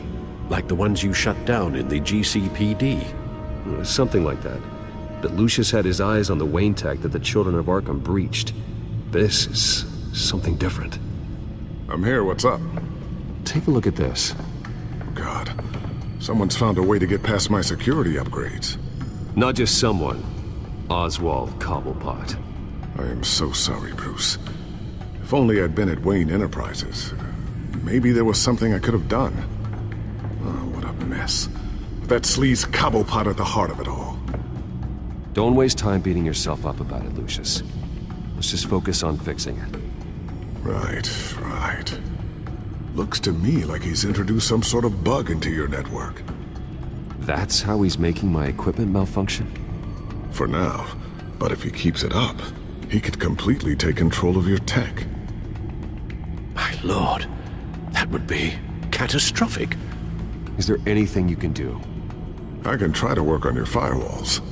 Like the ones you shut down in the GCPD? Something like that. But Lucius had his eyes on the Wayne tech that the Children of Arkham breached. This is something different. I'm here, what's up? Take a look at this. God, someone's found a way to get past my security upgrades. Not just someone. Oswald Cobblepot. I am so sorry, Bruce. If only I'd been at Wayne Enterprises. Maybe there was something I could have done. Oh, what a mess. That sleaze Cobblepot at the heart of it all. Don't waste time beating yourself up about it, Lucius. Let's just focus on fixing it. Right. Looks to me like he's introduced some sort of bug into your network. That's how he's making my equipment malfunction? For now. But if he keeps it up, he could completely take control of your tech. My lord, that would be catastrophic. Is there anything you can do? I can try to work on your firewalls.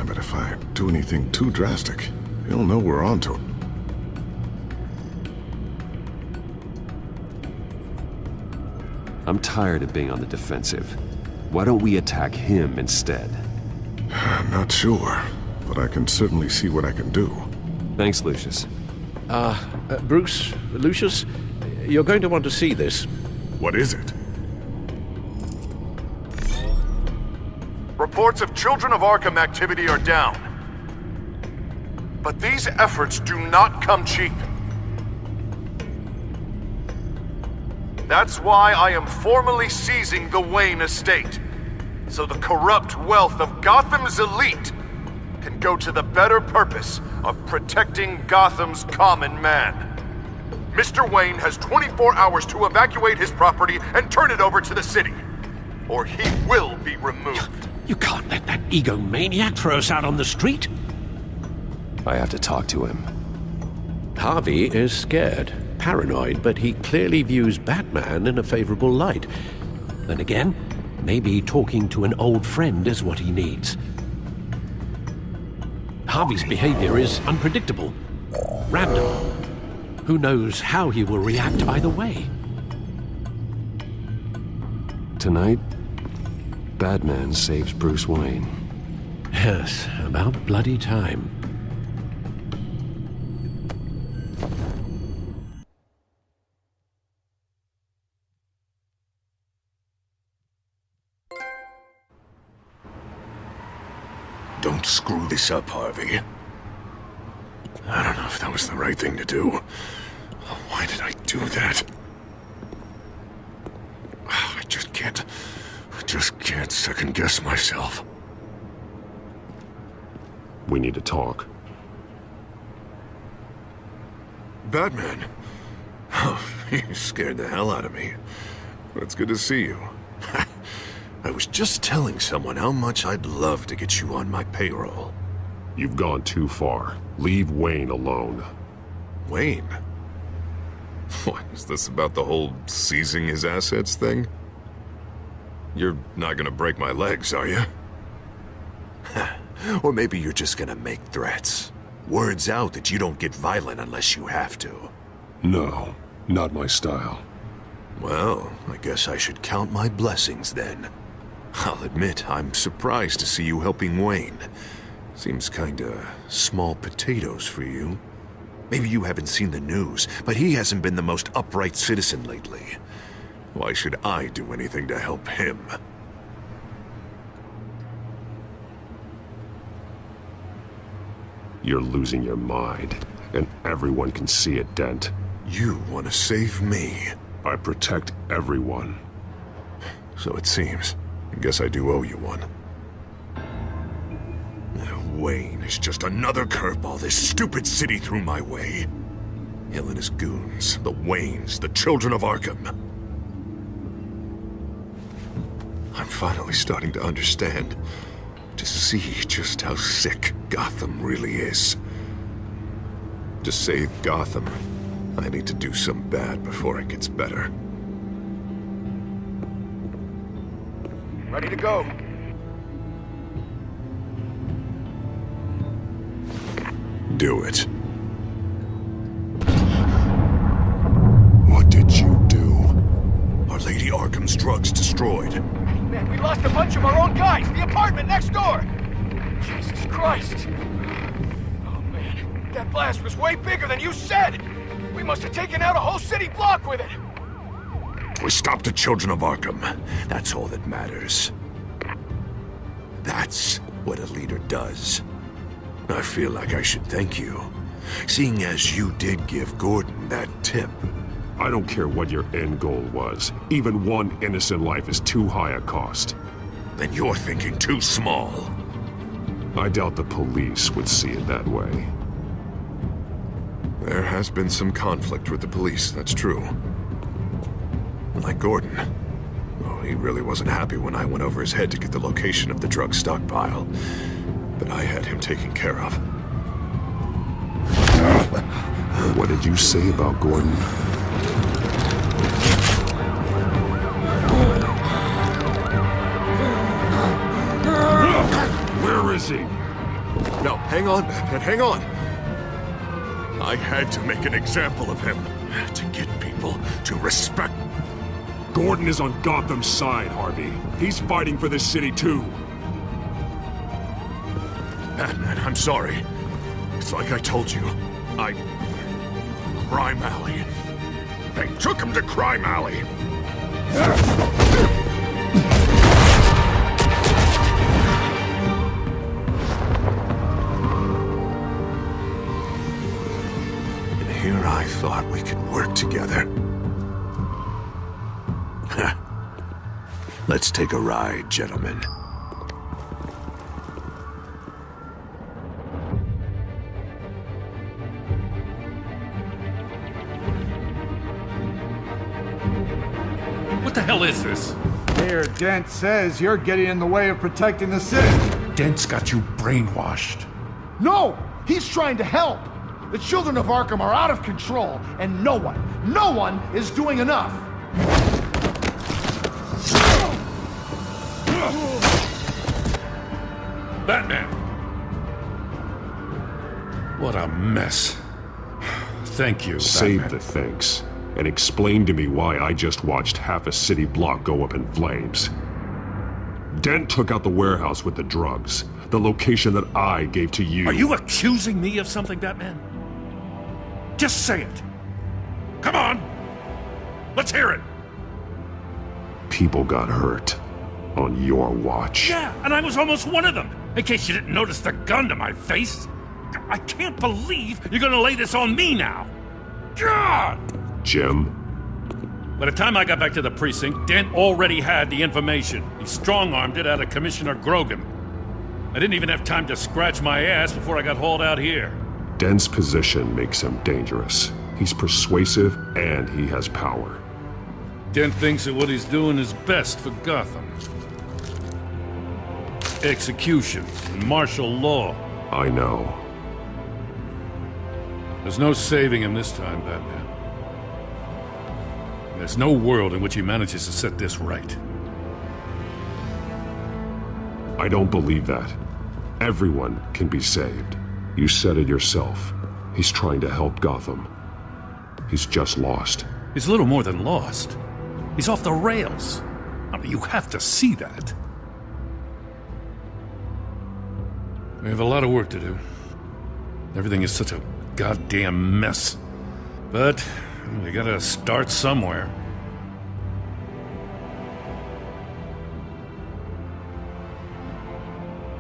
But if I do anything too drastic, he'll know we're onto it. I'm tired of being on the defensive. Why don't we attack him instead? I'm not sure, but I can certainly see what I can do. Thanks, Lucius. Bruce, Lucius, you're going to want to see this. What is it? Reports of Children of Arkham activity are down. But these efforts do not come cheap. That's why I am formally seizing the Wayne estate, so the corrupt wealth of Gotham's elite can go to the better purpose of protecting Gotham's common man. Mr. Wayne has 24 hours to evacuate his property and turn it over to the city, or he will be removed. You can't let that egomaniac throw us out on the street. I have to talk to him. Harvey is scared, paranoid, but he clearly views Batman in a favorable light. Then again, maybe talking to an old friend is what he needs. Harvey's behavior is unpredictable, random. Who knows how he will react either way? Tonight, Batman saves Bruce Wayne. Yes, about bloody time. Don't screw this up, Harvey. I don't know if that was the right thing to do. Why did I do that? I just can't second-guess myself. We need to talk. Batman? Oh, you scared the hell out of me. But it's good to see you. I was just telling someone how much I'd love to get you on my payroll. You've gone too far. Leave Wayne alone. Wayne? What, is this about the whole seizing his assets thing? You're not gonna break my legs, are you? Or maybe you're just gonna make threats. Words out that you don't get violent unless you have to. No, not my style. Well, I guess I should count my blessings then. I'll admit, I'm surprised to see you helping Wayne. Seems kinda small potatoes for you. Maybe you haven't seen the news, but he hasn't been the most upright citizen lately. Why should I do anything to help him? You're losing your mind, and everyone can see it, Dent. You want to save me? I protect everyone. So it seems. I guess I do owe you one. Wayne is just another curveball this stupid city threw my way. Hill and his goons, the Waynes, the children of Arkham. I'm finally starting to understand, to see just how sick Gotham really is. To save Gotham, I need to do some bad before it gets better. Ready to go. Do it. What did you do? Are Lady Arkham's drugs destroyed? Man, we lost a bunch of our own guys. The apartment next door. Jesus Christ. Oh, man. That blast was way bigger than you said. We must have taken out a whole city block with it. We stopped the children of Arkham. That's all that matters. That's what a leader does. I feel like I should thank you, seeing as you did give Gordon that tip. I don't care what your end goal was. Even one innocent life is too high a cost. Then you're thinking too small. I doubt the police would see it that way. There has been some conflict with the police, that's true. Like Gordon. Oh, he really wasn't happy when I went over his head to get the location of the drug stockpile. But I had him taken care of. What did you say about Gordon? Where is he? No, hang on, Batman, hang on. I had to make an example of him. To get people to respect. Gordon is on Gotham's side, Harvey. He's fighting for this city too. Batman, I'm sorry. It's like I told you. Crime Alley. They took him to Crime Alley. And here I thought we could work together. Let's take a ride, gentlemen. What the hell is this? Mayor Dent says you're getting in the way of protecting the city. Dent's got you brainwashed. No! He's trying to help! The children of Arkham are out of control, and no one is doing enough! Batman! What a mess. Thank you, Save Batman. the thanks, and explain to me why I just watched half a city block go up in flames. Dent took out the warehouse with the drugs, the location that I gave to you. Are you accusing me of something, Batman? Just say it. Come on! Let's hear it! People got hurt on your watch. Yeah, and I was almost one of them, in case you didn't notice the gun to my face. I can't believe you're gonna lay this on me now. God! Jim? By the time I got back to the precinct, Dent already had the information. He strong-armed it out of Commissioner Grogan. I didn't even have time to scratch my ass before I got hauled out here. Dent's position makes him dangerous. He's persuasive and he has power. Dent thinks that what he's doing is best for Gotham. executions and martial law. I know. There's no saving him this time, Batman. There's no world in which he manages to set this right. I don't believe that. Everyone can be saved. You said it yourself. He's trying to help Gotham. He's just lost. He's a little more than lost. He's off the rails. I mean, you have to see that. We have a lot of work to do. Everything is such a goddamn mess. But we gotta start somewhere.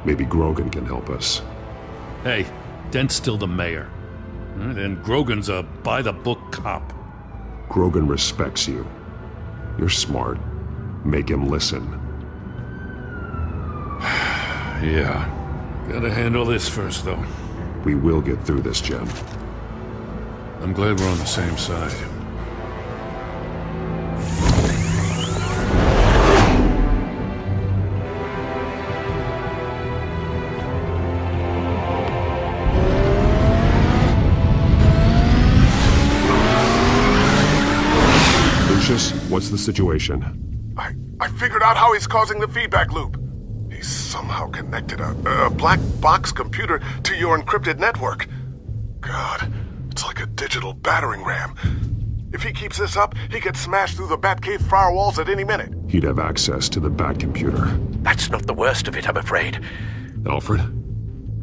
Maybe Grogan can help us. Hey, Dent's still the mayor. And Grogan's a by-the-book cop. Grogan respects you. You're smart. Make him listen. Yeah. Gotta handle this first, though. We will get through this, Jim. I'm glad we're on the same side. Lucius, what's the situation? I figured out how he's causing the feedback loop. He's somehow connected a black box computer to your encrypted network. God, it's like a digital battering ram. If he keeps this up, he could smash through the Batcave firewalls at any minute. He'd have access to the Bat computer. That's not the worst of it, I'm afraid. Alfred?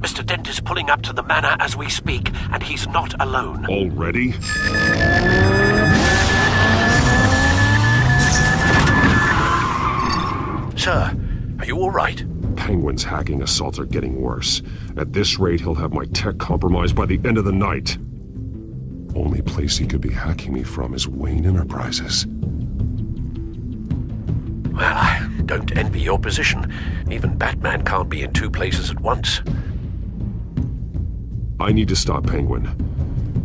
Mr. Dent is pulling up to the manor as we speak, and he's not alone. Already? Sir, are you all right? Penguin's hacking assaults are getting worse. At this rate, he'll have my tech compromised by the end of the night. Only place he could be hacking me from is Wayne Enterprises. Well, I don't envy your position. Even Batman can't be in two places at once. I need to stop Penguin.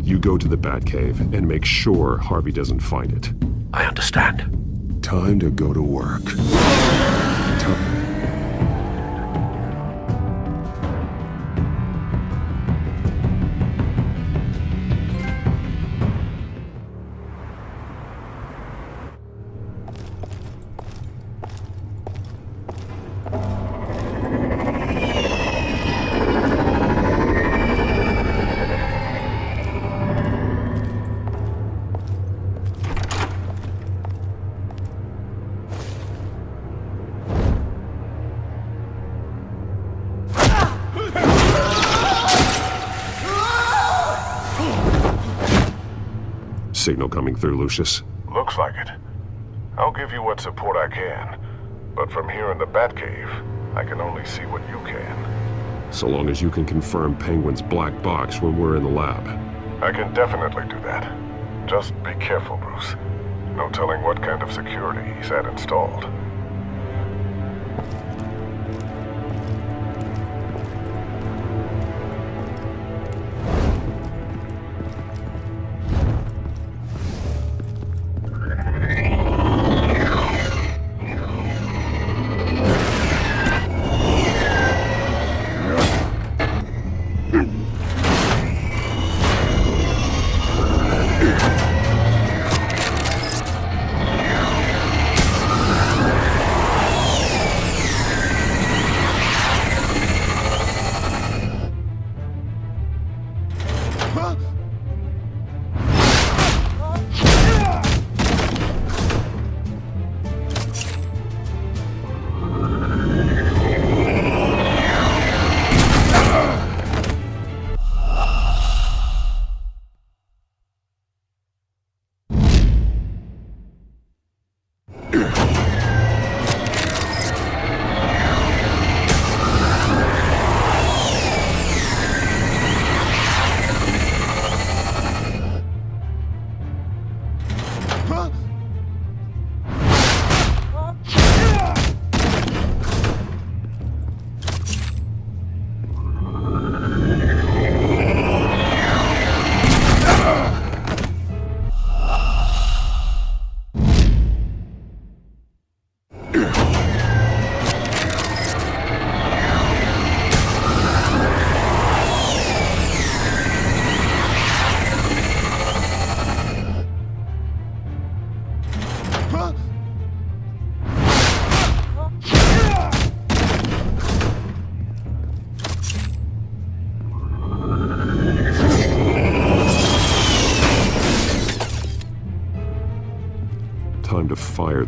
You go to the Batcave and make sure Harvey doesn't find it. I understand. Time to go to work. Signal coming through, Lucius. Looks like it. I'll give you what support I can. But from here in the Batcave, I can only see what you can. So long as you can confirm Penguin's black box when we're in the lab. I can definitely do that. Just be careful, Bruce. No telling what kind of security he's had installed.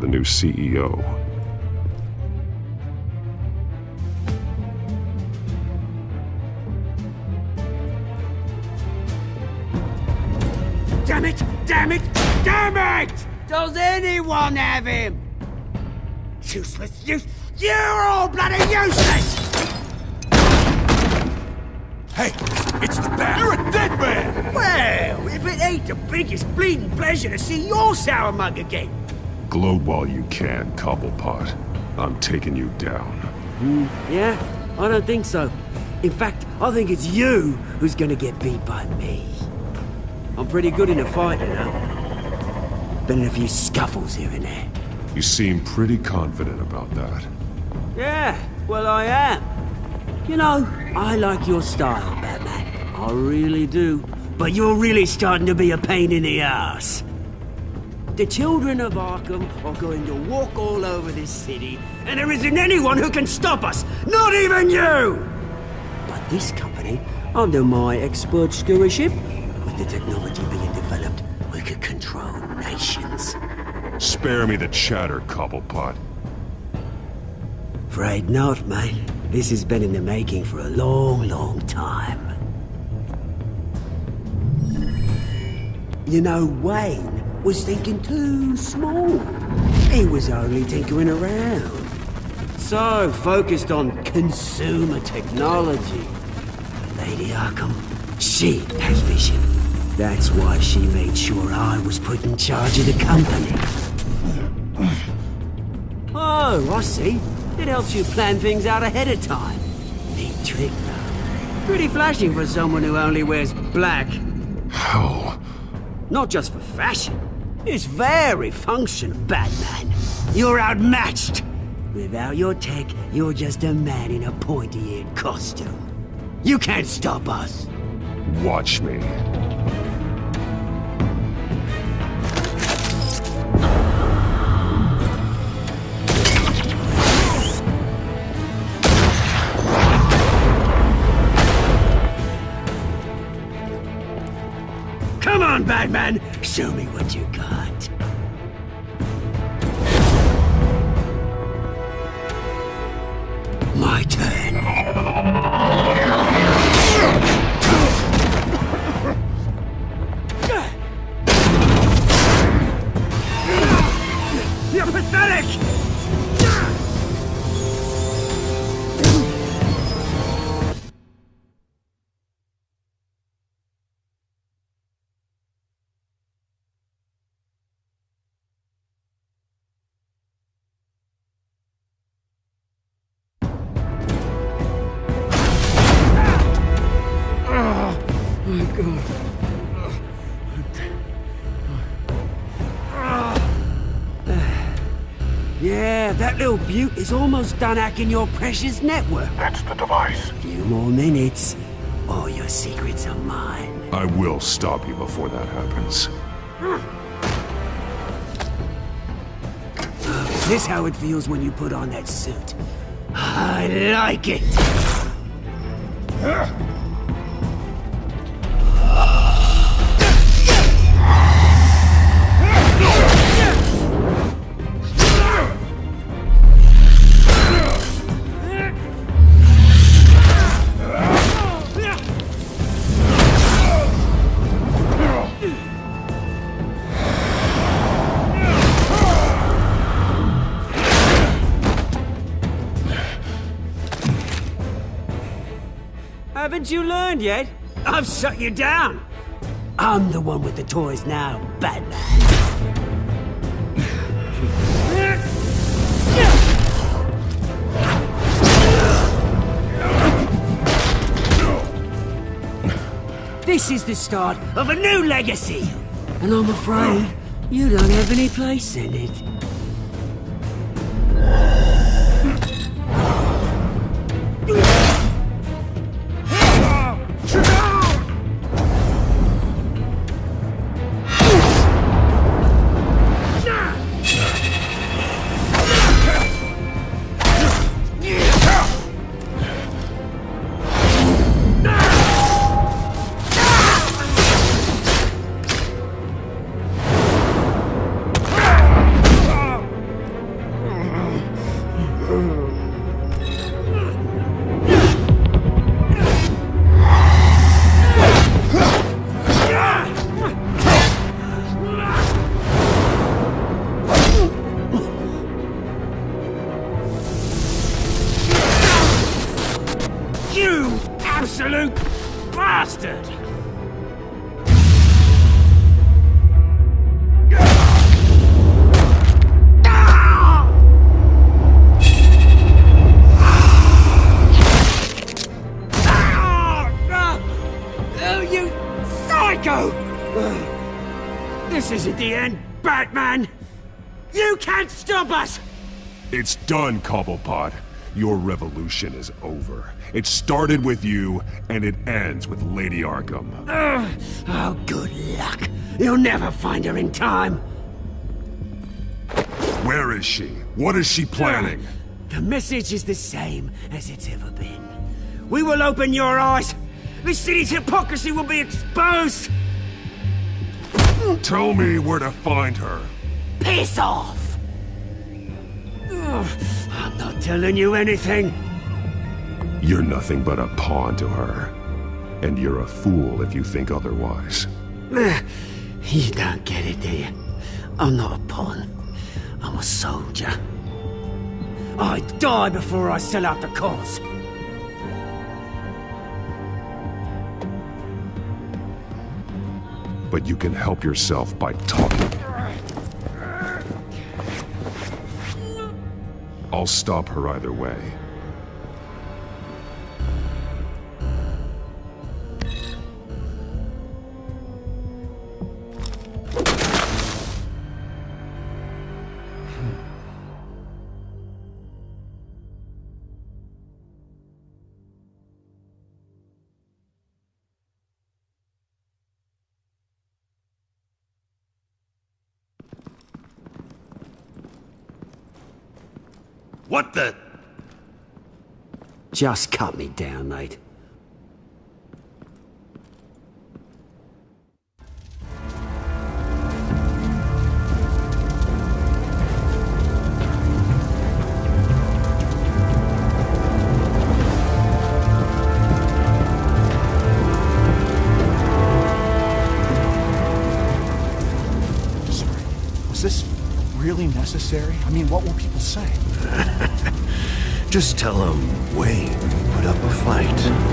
the new CEO. Damn it! Damn it! Damn it! Does anyone have him? Useless, you're all bloody useless! Hey, it's the bat! You're a dead man! Well, if it ain't the biggest bleeding pleasure to see your sour mug again. Gloat while you can, Cobblepot. I'm taking you down. Yeah? I don't think so. In fact, I think it's you who's gonna get beat by me. I'm pretty good in a fight, you know. Been in a few scuffles here and there. You seem pretty confident about that. Yeah, well, I am. You know, I like your style, Batman. I really do. But you're really starting to be a pain in the ass. The children of Arkham are going to walk all over this city, and there isn't anyone who can stop us, not even you! But this company, under my expert stewardship, with the technology being developed, we could control nations. Spare me the chatter, Cobblepot. Afraid not, mate. This has been in the making for a long, long time. You know, Wayne was thinking too small. He was only tinkering around. So focused on consumer technology. Lady Arkham, she has vision. That's why she made sure I was put in charge of the company. Oh, I see. It helps you plan things out ahead of time. Neat trick, though. Pretty flashy for someone who only wears black. How? Not just for fashion. It's very functional, Batman. You're outmatched. Without your tech, you're just a man in a pointy-eared costume. You can't stop us. Watch me. Come on, Batman! Show me what you got. My turn. You're pathetic! Yeah, that little beaut is almost done hacking your precious network. That's the device. Few more minutes, all your secrets are mine. I will stop you before that happens. Is this how it feels when you put on that suit? I like it! Haven't you learned yet? I've shut you down. I'm the one with the toys now, Batman. This is the start of a new legacy. And I'm afraid you don't have any place in it. You absolute bastard! Oh, you psycho! This isn't the end, Batman! You can't stop us! It's done, Cobblepot. Your revolution is over. It started with you, and it ends with Lady Arkham. Oh, good luck. You'll never find her in time. Where is she? What is she planning? The message is the same as it's ever been. We will open your eyes. The city's hypocrisy will be exposed. Tell me where to find her. Piss off! I'm not telling you anything. You're nothing but a pawn to her. And you're a fool if you think otherwise. You don't get it, do you? I'm not a pawn. I'm a soldier. I die before I sell out the cause. But you can help yourself by talking. I'll stop her either way. What the? Just cut me down, mate. Was this really necessary? I mean, what will people say? Just tell them Wayne put up a fight.